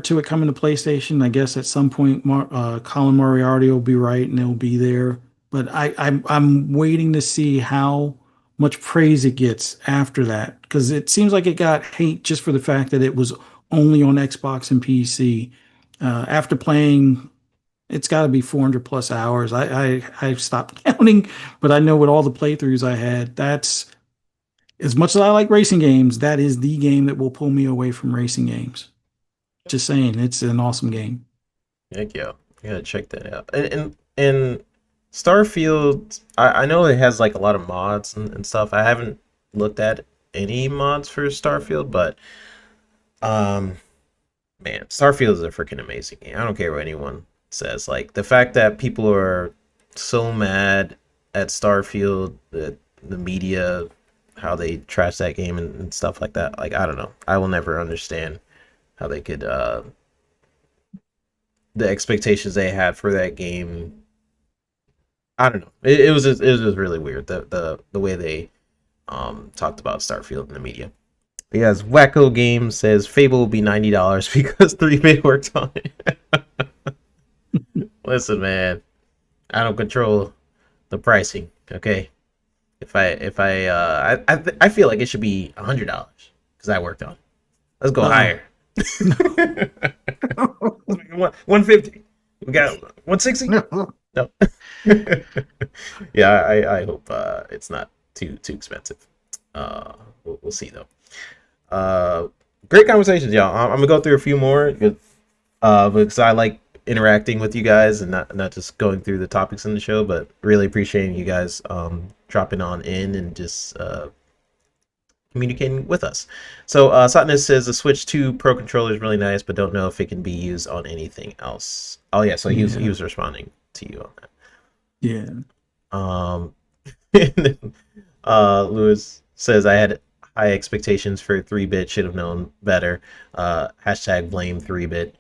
to it coming to PlayStation. I guess at some point, Colin Moriarty will be right and it'll be there. But I'm waiting to see how much praise it gets after that because it seems like it got hate just for the fact that it was only on Xbox and PC. After playing, it's got to be 400 plus hours. I've stopped counting, but I know with all the playthroughs I had, that's as much as I like racing games, that is the game that will pull me away from racing games. Just saying, it's an awesome game. Heck yeah, I gotta check that out. And Starfield, I know it has like a lot of mods and stuff. I haven't looked at any mods for Starfield, but um, man, Starfield is a freaking amazing game. I don't care what anyone says. Like the fact that people are so mad at Starfield, the media, how they trash that game and stuff like that. Like I don't know. I will never understand how they could the expectations they had for that game. I don't know. It was just really weird the way they talked about Starfield in the media. Yes, Wacko Games says Fable will be $90 because 3-bit worked on it. Listen, man, I don't control the pricing. Okay, I feel like it should be $100 because I worked on it. Let's go Uh, higher. 150. We got 160. No. Yeah, I hope it's not too expensive. We'll see though. Uh, Great conversations, y'all. I'm gonna go through a few more because I like interacting with you guys and not just going through the topics in the show, but really appreciating you guys dropping on in and just communicating with us. So Satnus says the Switch 2 Pro controller is really nice, but don't know if it can be used on anything else. Oh yeah, so he yeah, was responding to you on that. yeah. Um, and then, Lewis says I had high expectations for 3-bit, should have known better. Hashtag blame 3-bit.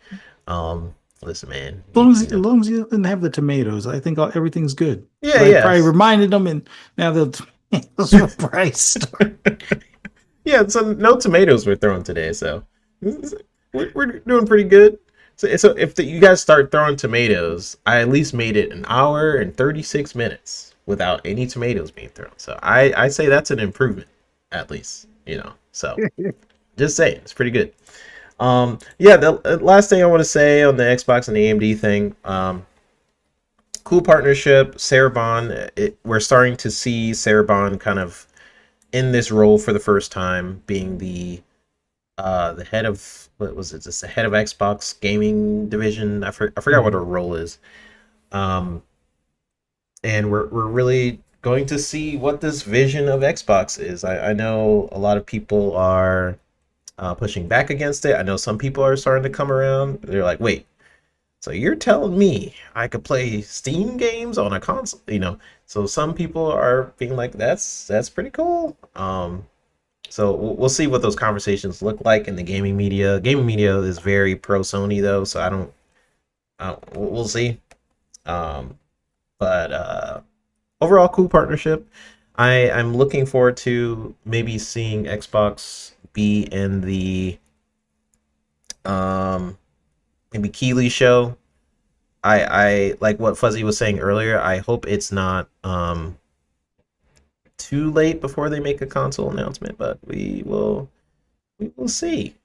Listen, man, As long as you didn't have the tomatoes, I think everything's good. yeah, But I probably yes, reminded them, and now the tomatoes are priced. yeah. So no tomatoes were thrown today, so we're doing pretty good. So if you guys start throwing tomatoes, I at least made it an hour and 36 minutes without any tomatoes being thrown. So I say that's an improvement, at least, So just saying, it's pretty good. Yeah, the last thing I want to say on the Xbox and the AMD thing, cool partnership. Sarabon, we're starting to see Sarabon kind of in this role for the first time, being the head of, what was it? Just the head of Xbox gaming division. I forgot what her Mhm. role is. Um, and we're really going to see what this vision of Xbox is. I know a lot of people are pushing back against it. I know some people are starting to come around. They're like, wait, so you're telling me I could play Steam games on a console? So some people are being like, that's pretty cool. So we'll see what those conversations look like in the gaming media. Gaming media is very pro Sony though, so we'll see. Um, but overall, cool partnership. I'm looking forward to maybe seeing Xbox be in the um maybe Keeley show. I like what Fuzzy was saying earlier. I hope it's not too late before they make a console announcement, but we will see.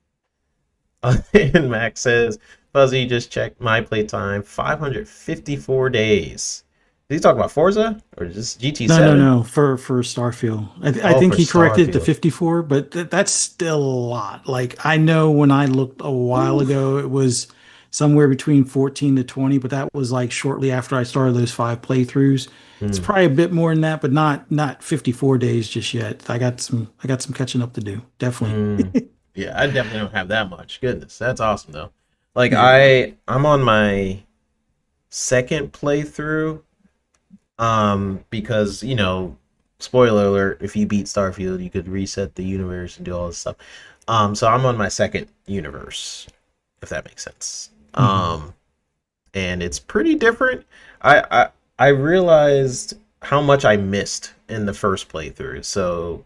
And Max says, Fuzzy just checked my playtime, 554 days. Did he talk about Forza or just No, no, GT7? no. For Starfield, I Oh, think for he corrected it to Starfield. 54, but that's still a lot. Like I know when I looked a while Oof. ago, it was somewhere between 14 to 20, but that was like shortly after I started those 5 playthroughs. It's Hmm. probably a bit more than that, but not 54 days just yet. I got some catching up to do. Definitely. Hmm. Yeah, I definitely don't have that much. Goodness, that's awesome though. Like Yeah. I'm on my second playthrough. Because spoiler alert, if you beat Starfield, you could reset the universe and do all this stuff. So I'm on my second universe, if that makes sense. Mhm. And it's pretty different. I realized how much I missed in the first playthrough. So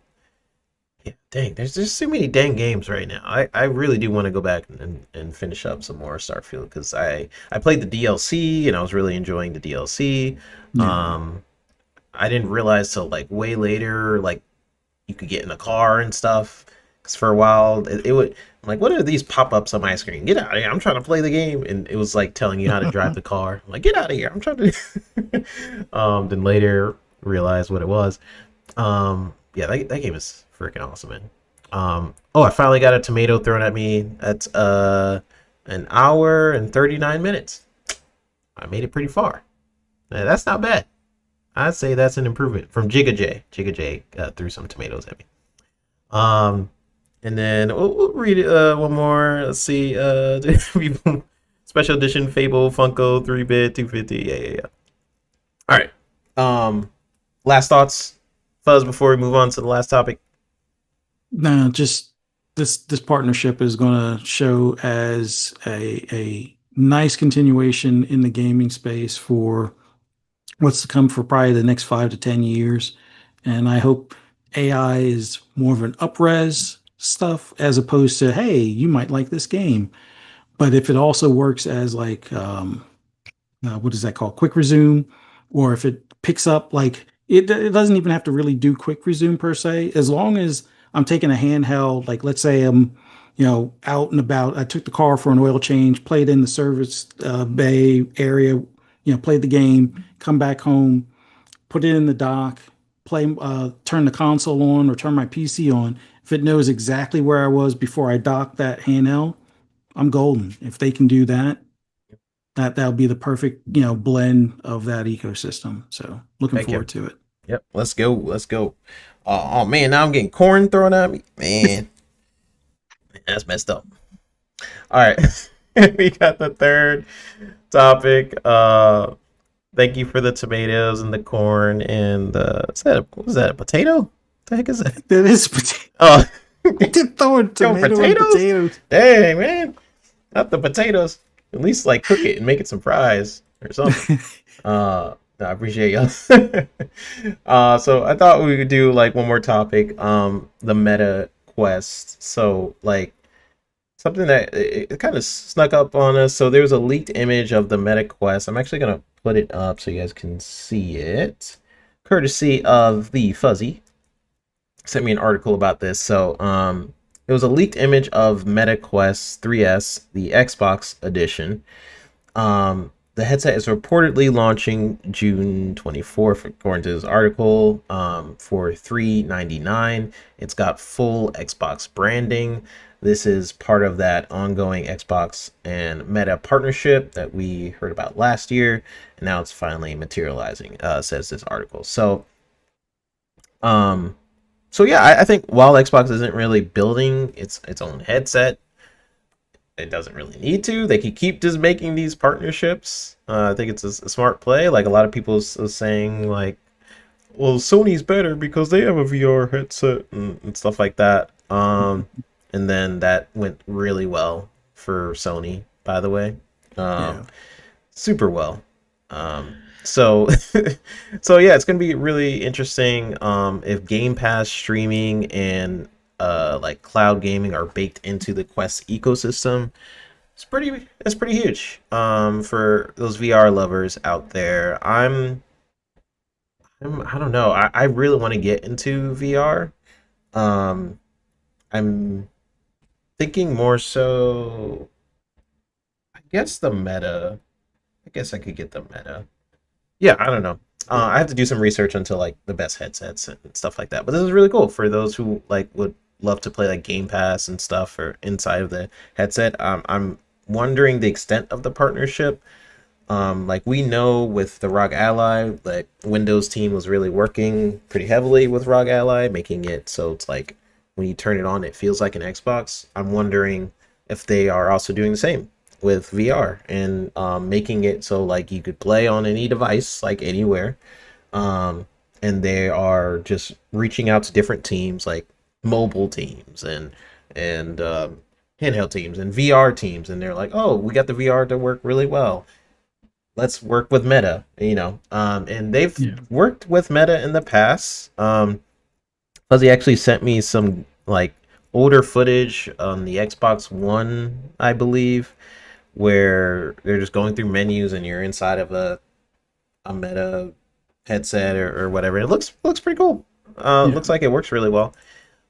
yeah, dang, there's just so many dang games right now. I really do want to go back and finish up some more Starfield because I played the DLC and I was really enjoying the DLC. Yeah. Um, I didn't realize till like way later, like you could get in a car and stuff. Because for a while, it would, I'm like, what are these pop ups on my screen? Get out of here! I'm trying to play the game, and it was like telling you how to drive the car. I'm like, get out of here! I'm trying to. Then later realized what it was. Yeah, that game is freaking awesome, man. Oh, I finally got a tomato thrown at me. That's an hour and 39 minutes. I made it pretty far. That's not bad. I'd say that's an improvement from Jigga J. Jigga J threw some tomatoes at me. Um, and then we'll read one more. Let's see. Special edition Fable Funko 3-bit 250. Yeah, yeah, yeah. All right. Last thoughts, Fuzz, before we move on to the last topic. No, just this partnership is going to show as a nice continuation in the gaming space for what's to come for probably the next 5 to 10 years. And I hope AI is more of an upres stuff as opposed to, hey, you might like this game. But if it also works as like what is that called? Quick resume, or if it picks up like it doesn't even have to really do quick resume per se. As long as I'm taking a handheld, like let's say I'm, out and about. I took the car for an oil change, played in the service bay area, played the game, come back home, put it in the dock, turn the console on or turn my PC on. If it knows exactly where I was before I docked that handheld, I'm golden. If they can do that, that'll be the perfect blend of that ecosystem. So looking Heck yeah. forward to it. Yep. Let's go. Let's go. Oh man, now I'm getting corn thrown at me. Man, that's messed up. All right. We got the third topic. Thank you for the tomatoes and the corn and what was that? A potato? What the heck is that? That is potato. Oh, I did throw a yo, tomato and potatoes? potatoes. Dang, man. Not the potatoes. At least like cook it and make it some fries or something. I appreciate y'all. So I thought we could do like one more topic. The Meta Quest. So like something that it kind of snuck up on us. So there's a leaked image of the Meta Quest. I'm actually gonna put it up so you guys can see it, courtesy of the Fuzzy. Sent me an article about this. So it was a leaked image of Meta Quest 3S, the Xbox edition. The headset is reportedly launching June 24th, according to this article, for $399. It's got full Xbox branding. This is part of that ongoing Xbox and Meta partnership that we heard about last year, and now it's finally materializing, says this article. Um, so yeah, I think while Xbox isn't really building its own headset, it doesn't really need to. They could keep just making these partnerships. I think it's a smart play. Like a lot of people saying, like, well, Sony's better because they have a VR headset and stuff like that. And then that went really well for Sony, by the way. Um, Yeah. super well. So so yeah, it's gonna be really interesting if Game Pass streaming and like cloud gaming are baked into the Quest ecosystem. It's pretty huge for those VR lovers out there. I don't know. I really want to get into VR. Um I'm thinking more so I guess the Meta. I guess I could get the Meta. Yeah, I don't know. I have to do some research into like the best headsets and stuff like that. But this is really cool for those who like would love to play like Game Pass and stuff or inside of the headset. I'm wondering the extent of the partnership. Like we know with the ROG Ally, like Windows team was really working pretty heavily with ROG Ally, making it so it's like when you turn it on, it feels like an Xbox. I'm wondering if they are also doing the same with VR and making it so like you could play on any device, like anywhere. Um, and they are just reaching out to different teams, like mobile teams and handheld teams and VR teams, and they're like, oh, we got the VR to work really well, let's work with Meta, and they've Yeah. worked with Meta in the past. Fuzzy actually sent me some like older footage on the Xbox One, I believe, where they're just going through menus and you're inside of a Meta headset or whatever. It looks pretty cool. Yeah. Looks like it works really well.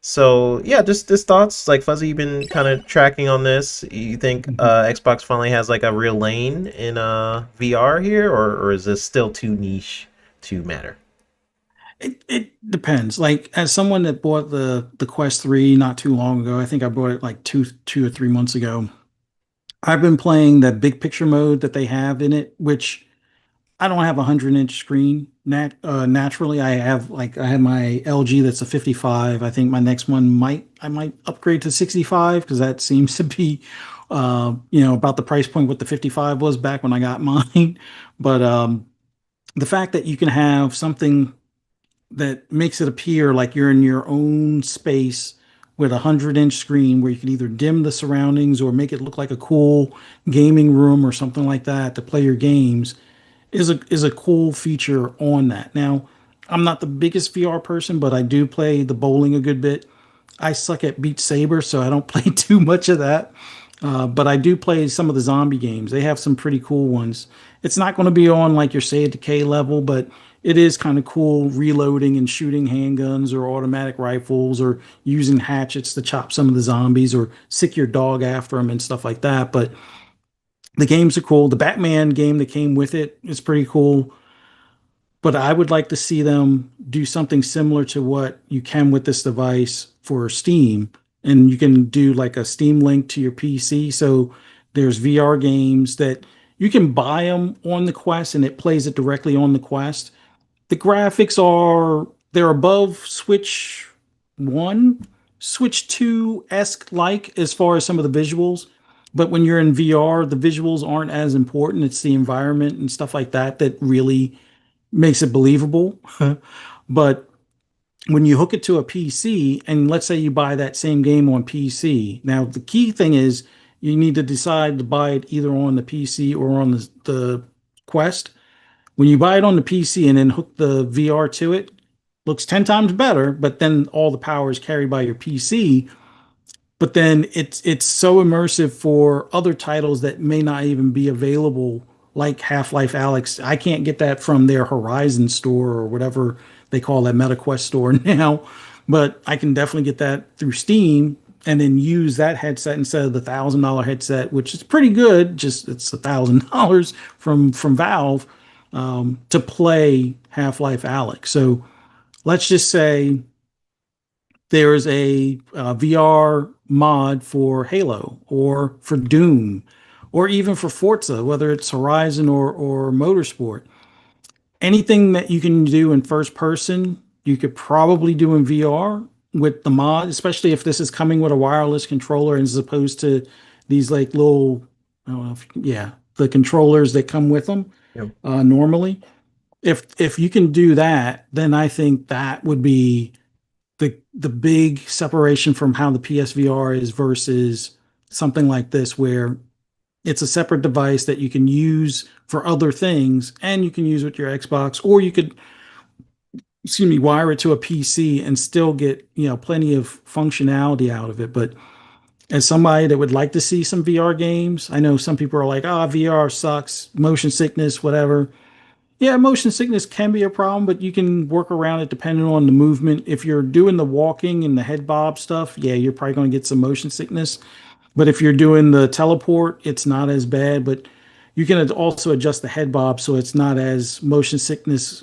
So yeah, just thoughts. Like Fuzzy, you've been kind of tracking on this. You think Mhm. Xbox finally has like a real lane in VR here, or is this still too niche to matter? It depends. Like as someone that bought the Quest 3 not too long ago, I think I bought it like two or 3 months ago. I've been playing that big picture mode that they have in it, which I don't have a 100-inch screen. Naturally, I have my LG that's a 55. I think my next one I might upgrade to 65 because that seems to be about the price point what the 55 was back when I got mine. But the fact that you can have something that makes it appear like you're in your own space with a 100-inch screen where you can either dim the surroundings or make it look like a cool gaming room or something like that to play your games is a cool feature on that. Now, I'm not the biggest VR person, but I do play the bowling a good bit. I suck at Beat Saber, so I don't play too much of that. But I do play some of the zombie games. They have some pretty cool ones. It's not going to be on like your Say It Decay level, but it is kind of cool reloading and shooting handguns or automatic rifles or using hatchets to chop some of the zombies or sick your dog after them and stuff like that. But the games are cool. The Batman game that came with it is pretty cool. But I would like to see them do something similar to what you can with this device for Steam. And you can do like a Steam link to your PC. So there's VR games that you can buy them on the Quest and it plays it directly on the Quest. The graphics they're above Switch 1, Switch 2-esque like as far as some of the visuals. But when you're in VR, the visuals aren't as important. It's the environment and stuff like that that really makes it believable. But when you hook it to a PC, and let's say you buy that same game on PC, now the key thing is you need to decide to buy it either on the PC or on the Quest. When you buy it on the PC and then hook the VR to it, looks 10 times better, but then all the power is carried by your PC. But then it's so immersive for other titles that may not even be available, like Half-Life Alyx. I can't get that from their Horizon store or whatever they call that MetaQuest store now, but I can definitely get that through Steam and then use that headset instead of the $1,000 headset, which is pretty good. Just it's $1,000 from Valve to play Half-Life Alyx. So let's just say there's a VR mod for Halo or for Doom or even for Forza, whether it's Horizon or Motorsport. Anything that you can do in first person, you could probably do in VR with the mod, especially if this is coming with a wireless controller as opposed to these like little, I don't know if, yeah, the controllers that come with them Yeah. normally. If you can do that, then I think that would be the big separation from how the PSVR is versus something like this, where it's a separate device that you can use for other things and you can use with your Xbox, or you could, excuse me, wire it to a PC and still get, plenty of functionality out of it. But as somebody that would like to see some VR games, I know some people are like, oh, VR sucks, motion sickness, whatever. Yeah, motion sickness can be a problem, but you can work around it depending on the movement. If you're doing the walking and the head bob stuff, yeah, you're probably going to get some motion sickness. But if you're doing the teleport, it's not as bad. But you can also adjust the head bob so it's not as motion sickness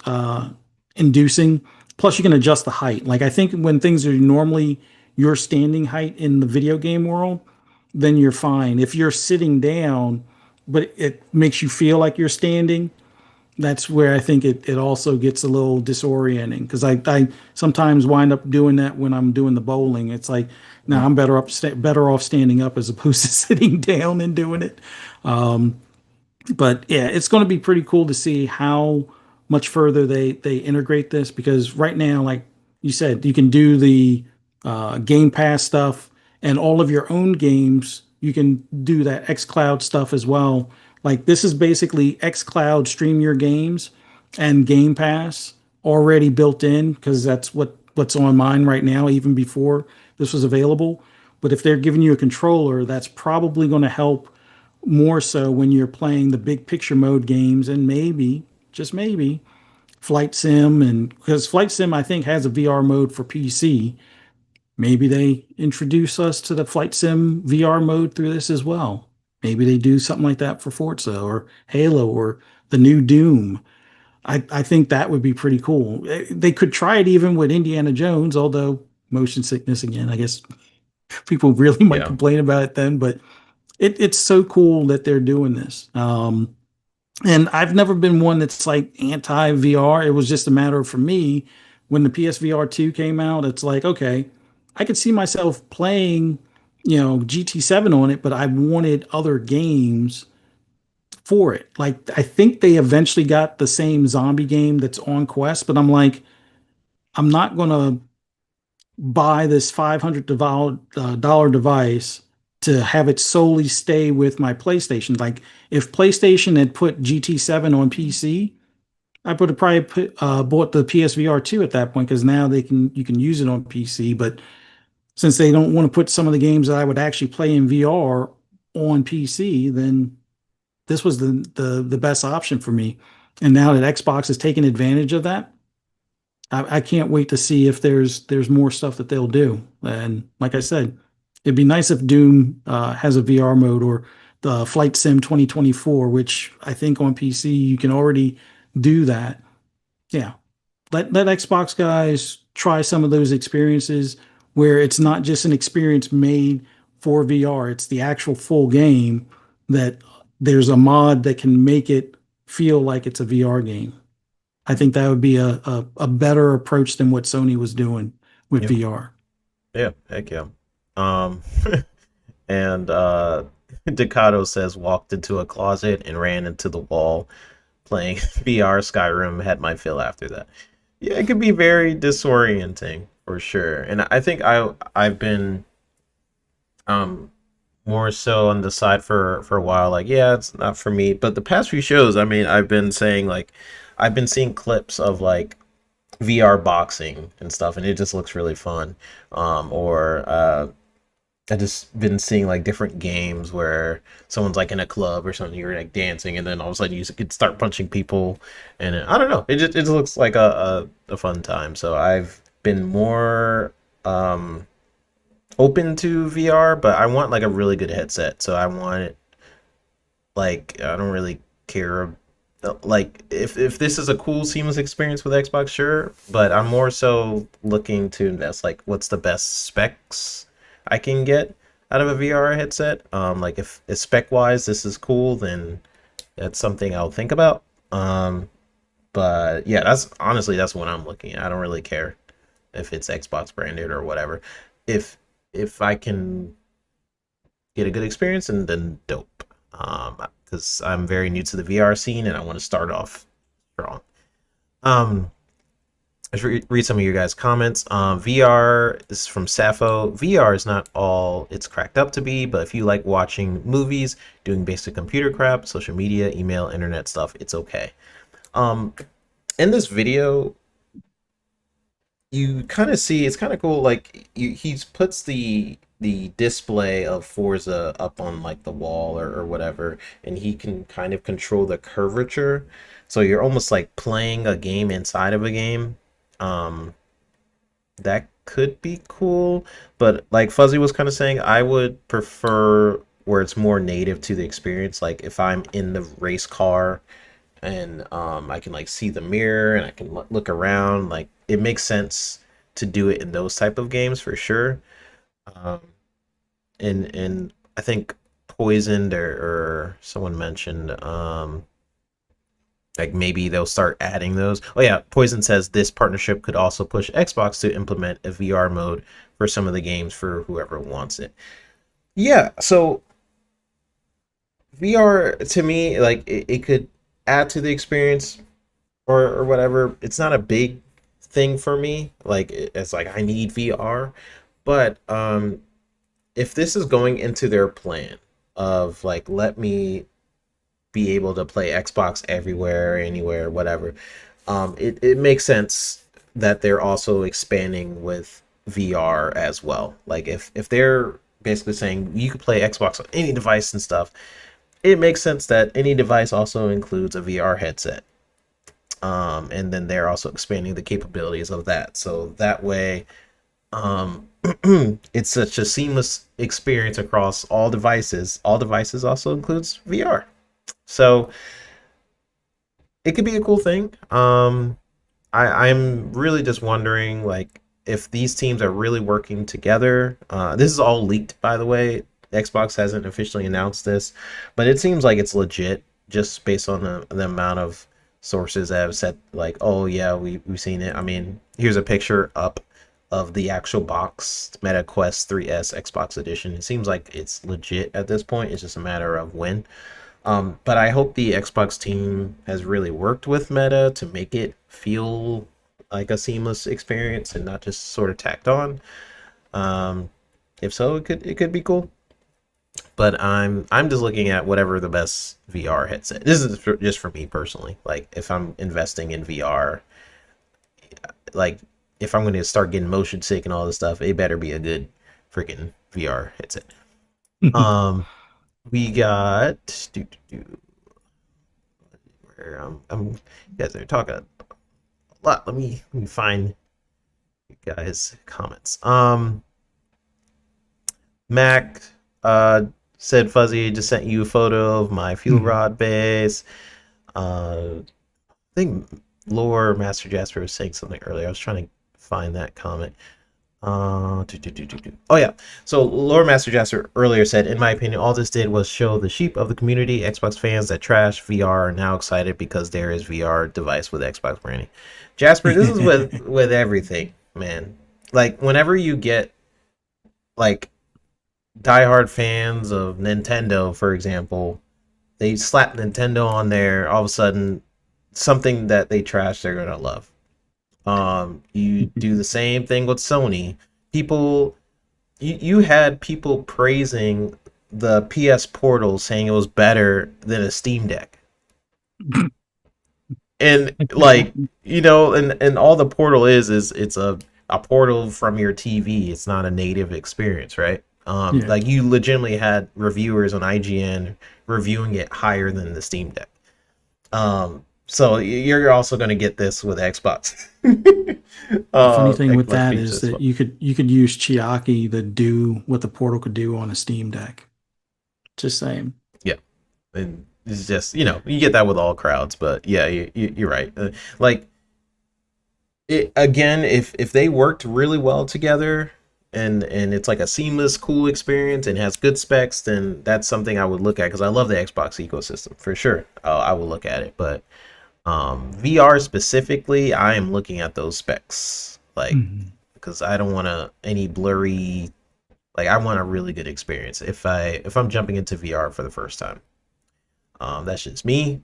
inducing. Plus, you can adjust the height. Like I think when things are normally your standing height in the video game world, then you're fine. If you're sitting down, but it makes you feel like you're standing, that's where I think it also gets a little disorienting because I sometimes wind up doing that when I'm doing the bowling. It's like, now I'm better off standing up as opposed to sitting down and doing it. But yeah, it's going to be pretty cool to see how much further they integrate this because right now, like you said, you can do the Game Pass stuff and all of your own games. You can do that xCloud stuff as well. Like this is basically xCloud stream your games and Game Pass already built in because that's what's on mine right now, even before this was available. But if they're giving you a controller, that's probably going to help more so when you're playing the big picture mode games and maybe, just maybe, Flight Sim. And because Flight Sim, I think, has a VR mode for PC. Maybe they introduce us to the Flight Sim VR mode through this as well. Maybe they do something like that for Forza or Halo or the new Doom. I think that would be pretty cool. They could try it even with Indiana Jones, although motion sickness again, I guess people really might Yeah. complain about it then, but it's so cool that they're doing this. And I've never been one that's like anti VR. It was just a matter of, for me, when the PSVR 2 came out, it's like, okay, I could see myself playing, GT7 on it, but I wanted other games for it. Like, I think they eventually got the same zombie game that's on Quest, but I'm like, I'm not going to buy this $500 device to have it solely stay with my PlayStation. Like if PlayStation had put GT7 on PC, I would have probably bought the PSVR 2 at that point because now you can use it on PC. But since they don't want to put some of the games that I would actually play in VR on PC, then this was the best option for me. And now that Xbox is taking advantage of that, I can't wait to see if there's more stuff that they'll do. And like I said, it'd be nice if Doom has a VR mode or the Flight Sim 2024, which I think on PC you can already do that. Yeah, let Xbox guys try some of those experiences where it's not just an experience made for VR. It's the actual full game that there's a mod that can make it feel like it's a VR game. I think that would be a better approach than what Sony was doing with Yeah. VR. Yeah. Heck yeah. Um, and Decado says walked into a closet and ran into the wall playing VR Skyrim. Had my fill after that. Yeah, it can be very disorienting for sure. And I think I've been um more so on the side for a while, like, yeah, it's not for me. But the past few shows, I mean, I've been saying like I've been seeing clips of like VR boxing and stuff, and it just looks really fun. Or I just been seeing like different games where someone's like in a club or something, you're like dancing, and then all of a sudden you could start punching people, and I don't know, it just looks like a fun time. So I've been more open to VR, but I want like a really good headset. So I want it like I don't really care. Like if this is a cool seamless experience with Xbox, sure, but I'm more so looking to invest like what's the best specs I can get out of a VR headset. Like if spec wise this is cool, then that's something I'll think about. But yeah, that's honestly that's what I'm looking at. I don't really care if it's Xbox branded or whatever. If if I can get a good experience, and then dope. Because I'm very new to the VR scene and I want to start off strong. Um, let's read some of your guys' comments. VR, this is from Sappho. VR is not all it's cracked up to be, but if you like watching movies, doing basic computer crap, social media, email, internet stuff, it's okay. Um, in this video, you kind of see it's kind of cool. Like he puts the display of Forza up on like the wall or whatever, and he can kind of control the curvature. So you're almost like playing a game inside of a game. Um, that could be cool, but like Fuzzy was kind of saying, I would prefer where it's more native to the experience. Like if I'm in the race car and I can like see the mirror and I can look around. Like it makes sense to do it in those type of games for sure. Um, and I think Poisoned or someone mentioned like maybe they'll start adding those. Oh yeah, Poison says this partnership could also push Xbox to implement a VR mode for some of the games for whoever wants it. Yeah, so VR to me like it could add to the experience or whatever. It's not a big thing for me. Like it's like I need VR, but if this is going into their plan of like let me be able to play Xbox everywhere, anywhere, whatever, it makes sense that they're also expanding with VR as well. Like if they're basically saying you could play Xbox on any device and stuff, it makes sense that any device also includes a VR headset. And then they're also expanding the capabilities of that. So that way, um, it's such a seamless experience across all devices. All devices also includes VR. So it could be a cool thing. I'm really just wondering, like, if these teams are really working together. This is all leaked, by the way. Xbox hasn't officially announced this, but it seems like it's legit just based on the amount of sources that have said, like, oh, yeah, we've seen it. I mean, here's a picture up of the actual box, Meta Quest 3S Xbox Edition. It seems like it's legit at this point. It's just a matter of when. But I hope the Xbox team has really worked with Meta to make it feel like a seamless experience and not just sort of tacked on. Um, if so, it could be cool. But I'm just looking at whatever the best VR headset. This is just for me personally. Like if I'm investing in VR, like if I'm going to start getting motion sick and all this stuff, it better be a good freaking VR headset. Um, we got where you guys are talking a lot. Let me find you guys comments. Mac said Fuzzy just sent you a photo of my fuel rod base. I think Lore Master Jasper was saying something earlier. I was trying to find that comment. Oh yeah. So Lore Master Jasper earlier said, in my opinion, all this did was show the sheep of the community. Xbox fans that trash VR are now excited because there is VR device with Xbox branding. Jasper, this is with everything, man. Like whenever you get like diehard fans of Nintendo, for example, they slap Nintendo on there, all of a sudden something that they trash they're gonna love. You do the same thing with Sony. People, you had people praising the PS Portal, saying it was better than a Steam Deck, and like and all the Portal is it's a portal from your TV. It's not a native experience, right? Yeah. Like you legitimately had reviewers on IGN reviewing it higher than the Steam Deck. So you're also going to get this with Xbox. The funny thing with Xbox that features is as that well. you could use Chiaki to do what the Portal could do on a Steam Deck. Just saying. Yeah, and it's just you get that with all crowds, but yeah, you're right. Like it again, if they worked really well together and it's like a seamless, cool experience and has good specs, then that's something I would look at because I love the Xbox ecosystem for sure. I will look at it, but VR specifically, I am looking at those specs like Mhm. because I don't want any blurry. Like I want a really good experience if I'm jumping into VR for the first time. That's just me,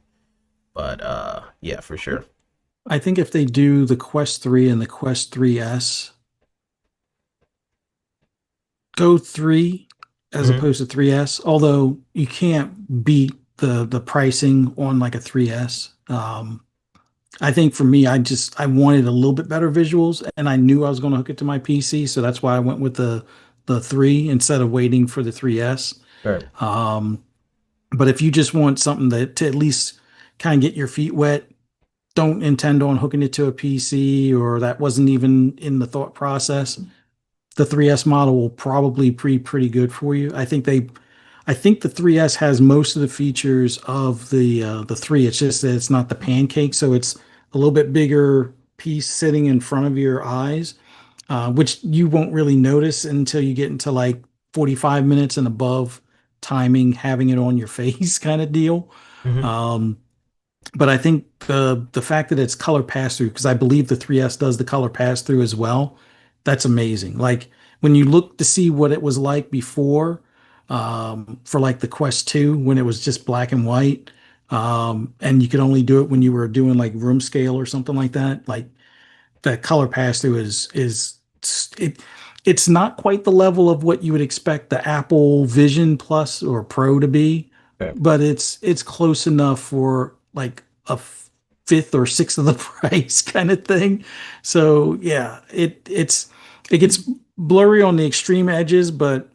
but yeah, for sure. I think if they do the Quest 3 and the Quest 3S, go 3 as Hmm. opposed to 3S, although you can't beat the pricing on like a 3S. I think for me, I wanted a little bit better visuals, and I knew I was going to hook it to my PC, so that's why I went with the 3 instead of waiting for the 3S. Right. Um, but if you just want something that to at least kind of get your feet wet, don't intend on hooking it to a PC, or that wasn't even in the thought process, the 3S model will probably be pretty good for you. I think the 3S has most of the features of the 3. It's just that it's not the pancake, so it's a little bit bigger piece sitting in front of your eyes, which you won't really notice until you get into like 45 minutes and above timing, having it on your face kind of deal. Hmm. Um, but I think the fact that it's color pass through, because I believe the 3S does the color pass through as well, that's amazing. Like when you look to see what it was like before, for like the Quest 2 when it was just black and white, and you could only do it when you were doing like room scale or something like that. Like that color pass through is it it's not quite the level of what you would expect the Apple Vision Plus or Pro to be, Okay. but it's close enough for like a fifth or sixth of the price kind of thing. So yeah, it gets blurry on the extreme edges, but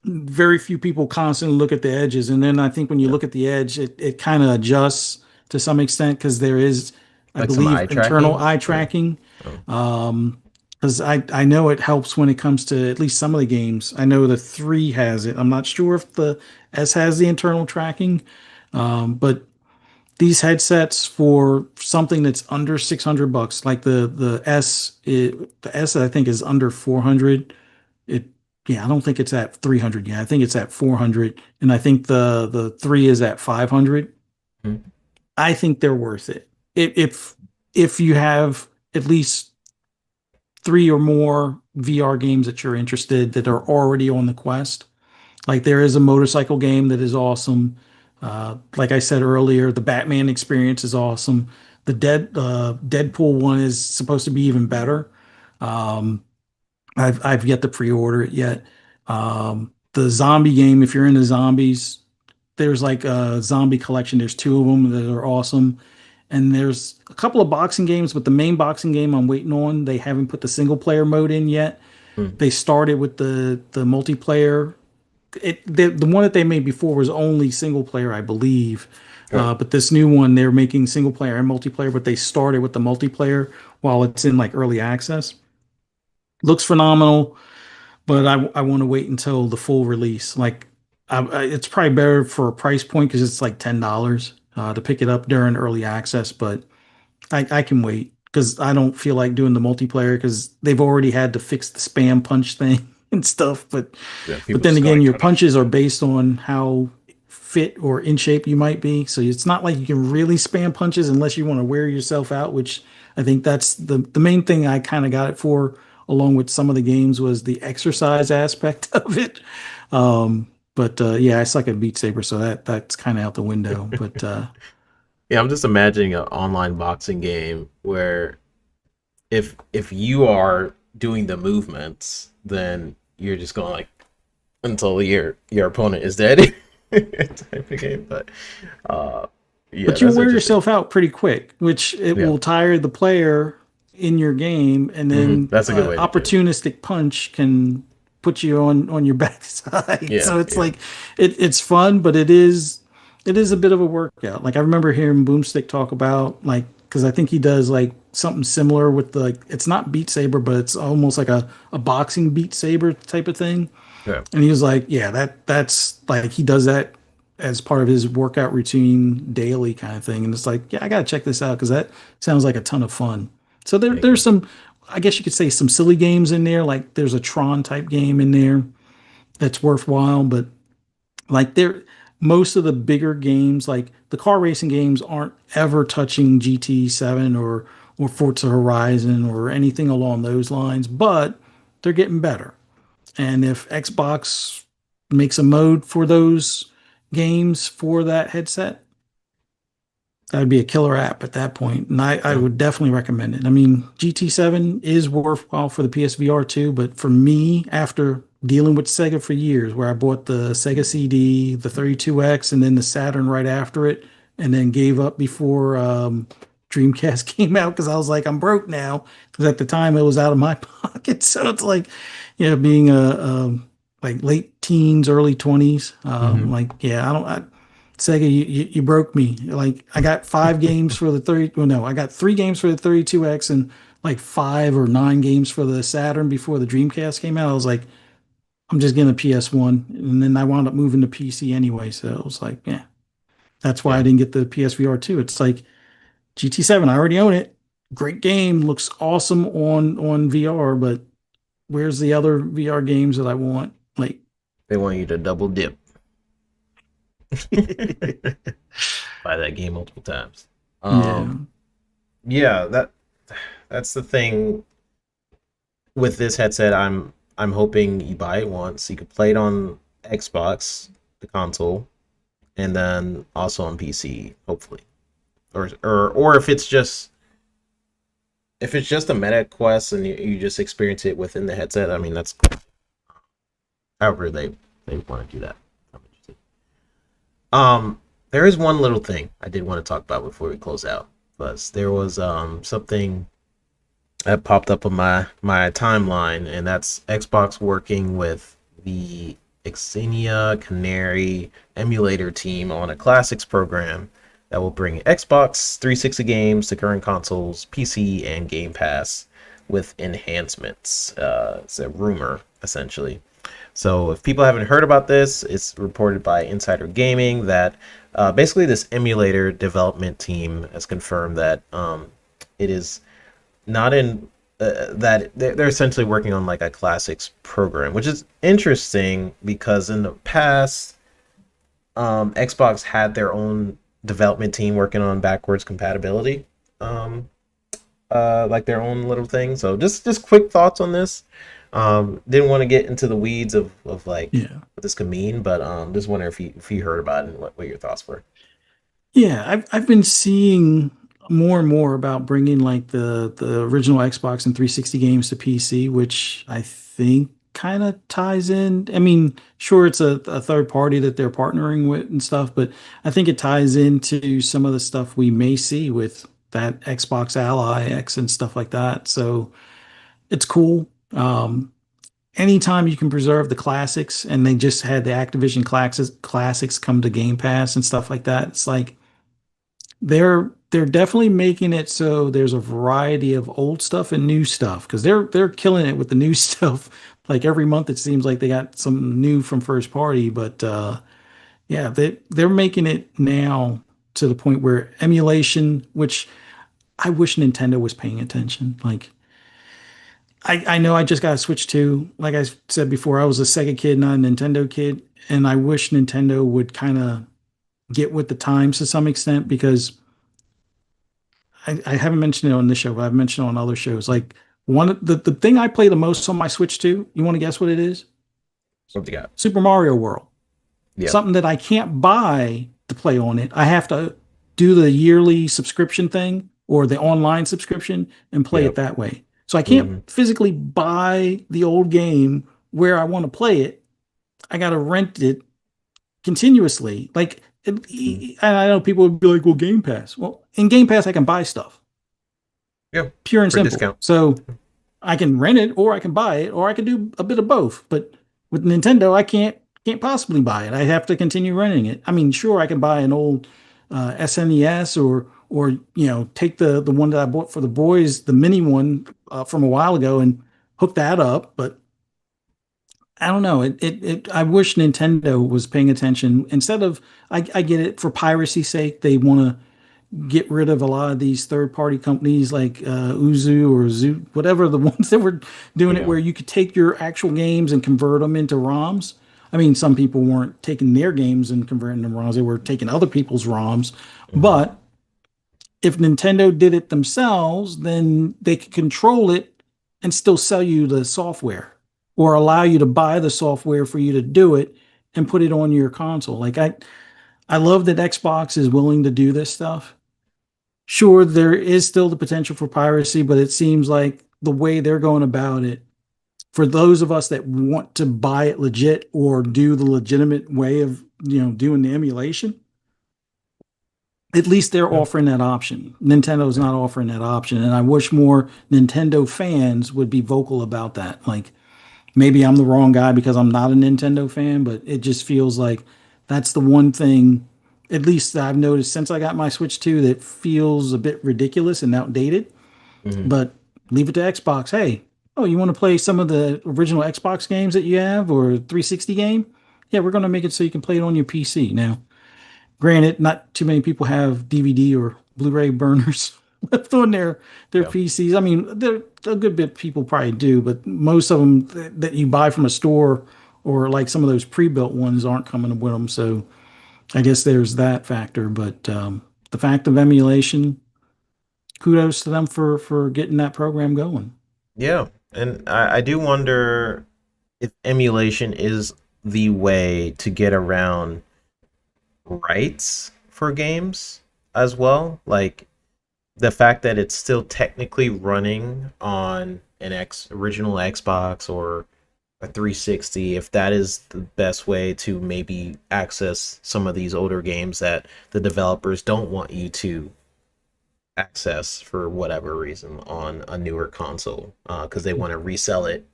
very few people constantly look at the edges. And then I think when you Yeah. look at the edge, it kind of adjusts to some extent because there is, I Like some believe, eye internal tracking. eye Or tracking. oh, Because I know it helps when it comes to at least some of the games. I know the 3 has it. I'm not sure if the S has the internal tracking. But these headsets for something that's under 600 bucks, like the S I think is under 400. It Yeah, I don't think it's at 300 yet. I think it's at 400, and I think the 3 is at 500. mhm. I think they're worth it. If you have at least 3 or more VR games that you're interested that are already on the Quest. Like there is a motorcycle game that is awesome. Like I said earlier, the Batman experience is awesome. The Deadpool one is supposed to be even better. Um, I've yet to pre-order it yet. The zombie game, if you're into zombies, there's like a zombie collection. There's 2 of them that are awesome. And there's a couple of boxing games, but the main boxing game I'm waiting on, they haven't put the single player mode in yet. Mm. They started with the multiplayer. The one that they made before was only single player, I believe. Right. But this new one, they're making single player and multiplayer, but they started with the multiplayer while it's in like early access. Looks phenomenal, but I want to wait until the full release. Like, it's probably better for a price point because it's like $10 to pick it up during early access. But I can wait because I don't feel like doing the multiplayer because they've already had to fix the spam punch thing and stuff. Yeah. But People then just again, going your tunnel. punches are based on how fit or in shape you might be. So it's not like you can really spam punches unless you want to wear yourself out, which I think that's the main thing I kind of got it for, along with some of the games, was the exercise aspect of it. But yeah, I suck at Beat Saber, so that's kind of out the window. But Yeah, I'm just imagining an online boxing game where if you are doing the movements, then you're just going like until your opponent is dead type of game. But uh, yeah, But you'll that's wear interesting. yourself out pretty quick, which it Yeah. will tire the player in your game, and then That's a good way to do it. opportunistic punch can put you on your backside. Yeah, So it's yeah. like it's fun, but it is. it is a bit of a workout. Like I remember hearing Boomstick talk about like because I think he does like something similar with the, like it's not Beat Saber, but it's almost like a boxing Beat Saber type of thing. Yeah. And he was like, yeah, that's like he does that as part of his workout routine daily kind of thing. And it's like, yeah, I gotta check this out because that sounds like a ton of fun. So There you there's go. some, I guess you could say some silly games in there. Like there's a Tron type game in there that's worthwhile, but like there, most of the bigger games, like the car racing games, aren't ever touching GT7 or Forza Horizon or anything along those lines. But they're getting better. And if Xbox makes a mode for those games for that headset, that would be a killer app at that point. And I Yeah. would definitely recommend it. I mean, GT7 is worthwhile for the PSVR too, but for me, after dealing with Sega for years, where I bought the Sega CD, the 32X, and then the Saturn right after it, and then gave up before Dreamcast came out because I was like, I'm broke now. Because at the time it was out of my pocket. So it's like, being like late teens, early 20s, Hmm. like, yeah, I don't, Sega, you broke me. Like I got 5 games for the 30. Well, no, I got 3 games for the 32X and like 5 or 9 games for the Saturn before the Dreamcast came out. I was like, I'm just getting a PS1, and then I wound up moving to PC anyway. So it was like, yeah, that's why I Yeah. didn't get the PSVR 2. It's like GT7, I already own it. Great game, looks awesome on VR, but where's the other VR games that I want? Like, They want you to double dip. Buy that game multiple times. yeah, Yeah, that's the thing with this headset. I'm hoping you buy it once. You could play it on Xbox, the console, and then also on PC, hopefully. Or if it's just a meta quest and you just experience it within the headset, I mean that's cool. However they want to do that. I'm interested. There is one little thing I did want to talk about before we close out. Plus, there was something that popped up on my timeline, and that's Xbox working with the Xenia Canary emulator team on a classics program that will bring Xbox 360 games to current consoles, PC, and Game Pass with enhancements. It's a rumor, essentially. So if people haven't heard about this, it's reported by Insider Gaming that basically this emulator development team has confirmed that it is not in that they're essentially working on like a classics program, which is interesting because in the past, Xbox had their own development team working on backwards compatibility, um, like their own little thing. So just quick thoughts on this. Didn't want to get into the weeds of like yeah. what this could mean, but just wondering if you heard about it and what your thoughts were. Yeah, I've been seeing more and more about bringing like the original Xbox and 360 games to PC, which I think kind of ties in. I mean, sure, it's a third party that they're partnering with and stuff, but I think it ties into some of the stuff we may see with that Xbox Ally X and stuff like that. So it's cool. Anytime you can preserve the classics, and they just had the Activision classics come to Game Pass and stuff like that, it's like they're definitely making it so there's a variety of old stuff and new stuff because they're killing it with the new stuff. Like every month it seems like they got some new from first party, but yeah, they're making it now to the point where emulation, which I wish Nintendo was paying attention. Like I know I just got a Switch 2. Like I said before, I was a Sega kid, not a Nintendo kid, and I wish Nintendo would kind of get with the times to some extent because I haven't mentioned it on this show, but I've mentioned it on other shows. Like the thing I play the most on my Switch 2, you want to guess what it is? What you got? Super Mario World. Yep. Something that I can't buy to play on it. I have to do the yearly subscription thing or the online subscription and play it Yep. that way. So I can't Hmm. physically buy the old game where I want to play it. I got to rent it continuously. Like, I know people would be like, well, Game Pass. Well, in Game Pass, I can buy stuff, Yep. pure and For simple. discount. So I can rent it or I can buy it or I can do a bit of both. But with Nintendo, I can't. Can't possibly buy it. I have to continue running it. I mean, sure, I can buy an old SNES or take the one that I bought for the boys, the mini one from a while ago, and hook that up. But I don't know. I wish Nintendo was paying attention instead of. I get it for piracy's sake. They want to get rid of a lot of these third party companies like Uzu or Zoo, whatever the ones that were doing it, Yeah. where you could take your actual games and convert them into ROMs. I mean, some people weren't taking their games and converting them ROMs; they were taking other people's ROMs. Hmm. But if Nintendo did it themselves, then they could control it and still sell you the software or allow you to buy the software for you to do it and put it on your console. I love that Xbox is willing to do this stuff. Sure, there is still the potential for piracy, but it seems like the way they're going about it, for those of us that want to buy it legit or do the legitimate way of, doing the emulation, at least they're Yeah. offering that option. Nintendo's Yeah. not offering that option, and I wish more Nintendo fans would be vocal about that. Like maybe I'm the wrong guy because I'm not a Nintendo fan, but it just feels like that's the one thing, at least that I've noticed since I got my Switch 2, that feels a bit ridiculous and outdated. Hmm. But leave it to Xbox. Hey, oh, you want to play some of the original Xbox games that you have or 360 game? Yeah, we're going to make it so you can play it on your PC. Now, granted, not too many people have DVD or Blu-ray burners left on their Yeah. PCs. I mean, there a good bit of people probably do, but most of them that you buy from a store or like some of those pre-built ones aren't coming with them. So I guess there's that factor. But the fact of emulation, kudos to them for getting that program going. Yeah. And I do wonder if emulation is the way to get around rights for games as well. Like the fact that it's still technically running on an original Xbox or a 360, if that is the best way to maybe access some of these older games that the developers don't want you to access for whatever reason on a newer console because they want to resell it,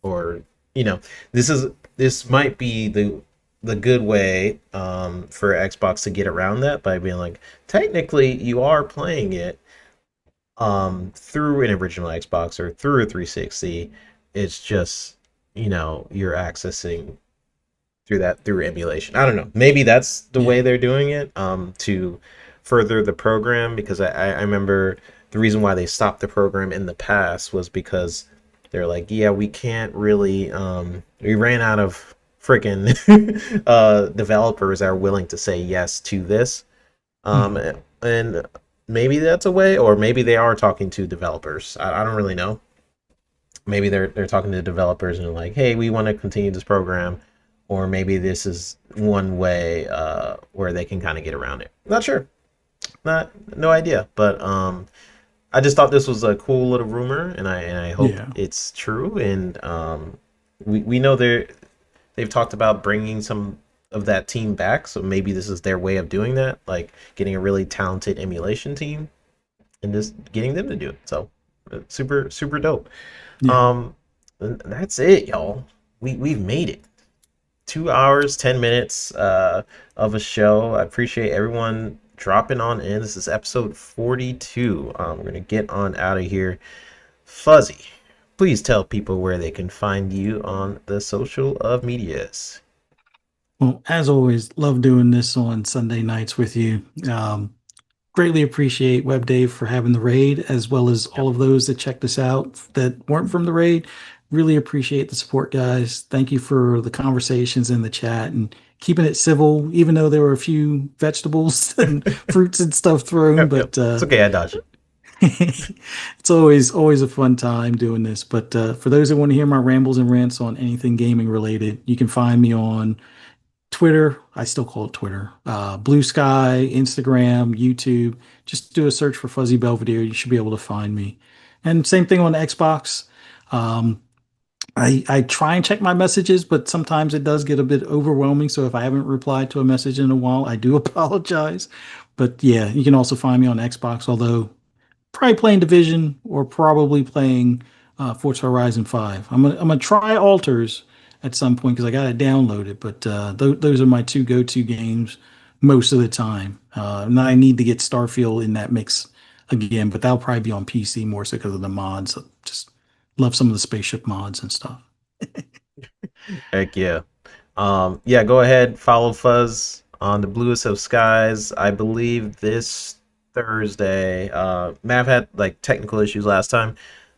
or you know this might be the good way for Xbox to get around that by being like, technically you are playing it through an original Xbox or through a 360. It's just, you're accessing through emulation. I don't know. Maybe that's the way Yeah. they're doing it to further the program, because I remember the reason why they stopped the program in the past was because they're like, yeah, we can't really we ran out of freaking developers that are willing to say yes to this. Um, Hmm. and maybe that's a way, or maybe they are talking to developers. I don't really know. Maybe they're talking to developers and they're like, hey, we want to continue this program, or maybe this is one way where they can kind of get around it. Not sure. Not no idea. But I just thought this was a cool little rumor, and I hope Yeah. it's true. And we know they've talked about bringing some of that team back, so maybe this is their way of doing that, like getting a really talented emulation team and just getting them to do it. So super super dope. Yeah. Um, and that's it, y'all. We've made it. 2 hours, 10 minutes of a show. I appreciate everyone dropping on in. This is episode 42. We're gonna get on out of here. Fuzzy, please tell people where they can find you on the social of medias. Well, as always, love doing this on Sunday nights with you. Greatly appreciate Web Dave for having the raid, as well as Yep. all of those that checked us out that weren't from the raid. Really appreciate the support, guys. Thank you for the conversations in the chat and keeping it civil, even though there were a few vegetables and fruits and stuff thrown. Yep, yep. But It's okay, I dodged it. it's always a fun time doing this. But for those that want to hear my rambles and rants on anything gaming related, you can find me on Twitter. I still call it Twitter. Blue Sky, Instagram, YouTube. Just do a search for Fuzzy Belvedere. You should be able to find me. And same thing on Xbox. Um, I try and check my messages, but sometimes it does get a bit overwhelming. So if I haven't replied to a message in a while, I do apologize. But yeah, you can also find me on Xbox, although probably playing Division or probably playing Forza Horizon 5. I'm gonna try Alters at some point because I got it downloaded. But those are my two go-to games most of the time. And I need to get Starfield in that mix again, but that'll probably be on PC more so because of the mods. I just love some of the spaceship mods and stuff. Heck yeah. Yeah, go ahead, follow Fuzz on the bluest of skies. I believe this Thursday. Mav had like technical issues last time,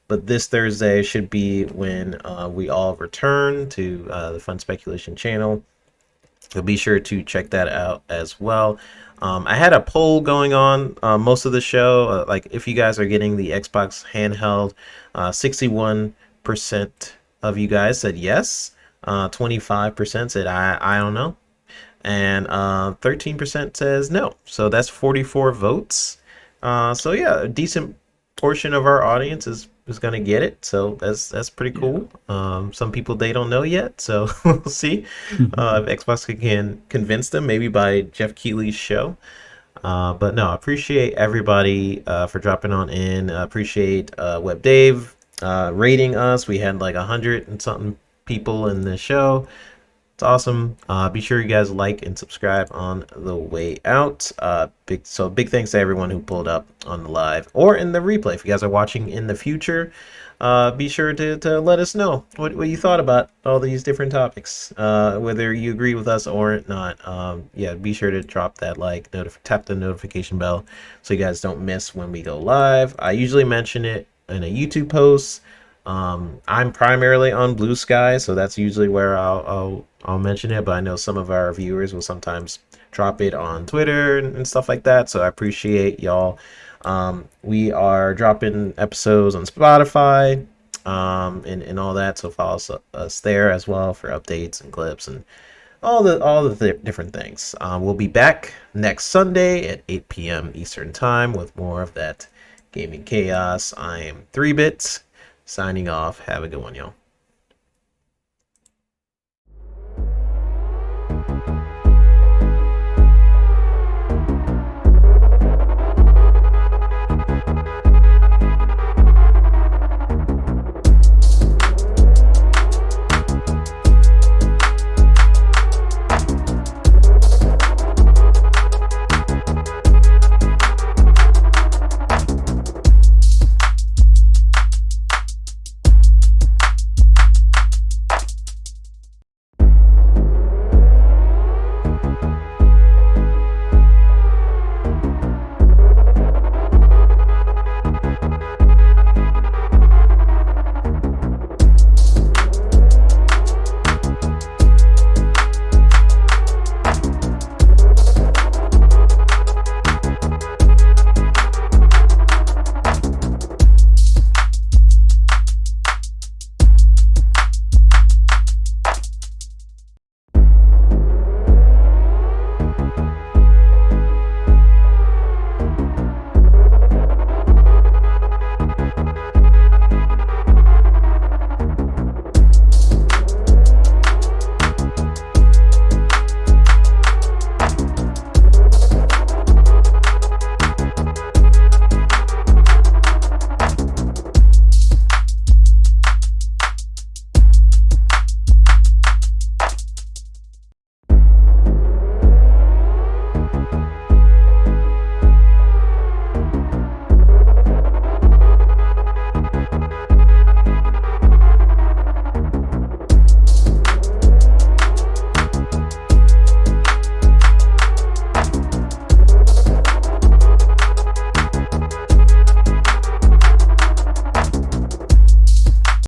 but this Thursday should be when we all return to the Fun Speculation channel. So be sure to check that out as well. I had a poll going on most of the show. Like, if you guys are getting the Xbox handheld, 61% of you guys said yes. 25% said I don't know, and 13% says no. So that's 44 votes. So yeah, a decent portion of our audience is gonna get it. So that's pretty Yeah. cool. Some people they don't know yet, so we'll see if Xbox can convince them, maybe by Jeff Keighley's show. But no, I appreciate everybody for dropping on in. Appreciate Web Dave rating us. We had like 100 and something people in the show. It's awesome. Be sure you guys like and subscribe on the way out. Big thanks to everyone who pulled up on the live or in the replay. If you guys are watching in the future, be sure to let us know what you thought about all these different topics, whether you agree with us or not. Yeah, be sure to drop that like, tap the notification bell so you guys don't miss when we go live. I usually mention it in a YouTube post. I'm primarily on Blue Sky, so that's usually where I'll mention it. But I know some of our viewers will sometimes drop it on Twitter and stuff like that. So I appreciate y'all. We are dropping episodes on Spotify, and all that. So follow us there as well for updates and clips and all the different things. We'll be back next Sunday at 8 p.m. Eastern Time with more of that gaming chaos. I am 3 Bits signing off. Have a good one, y'all.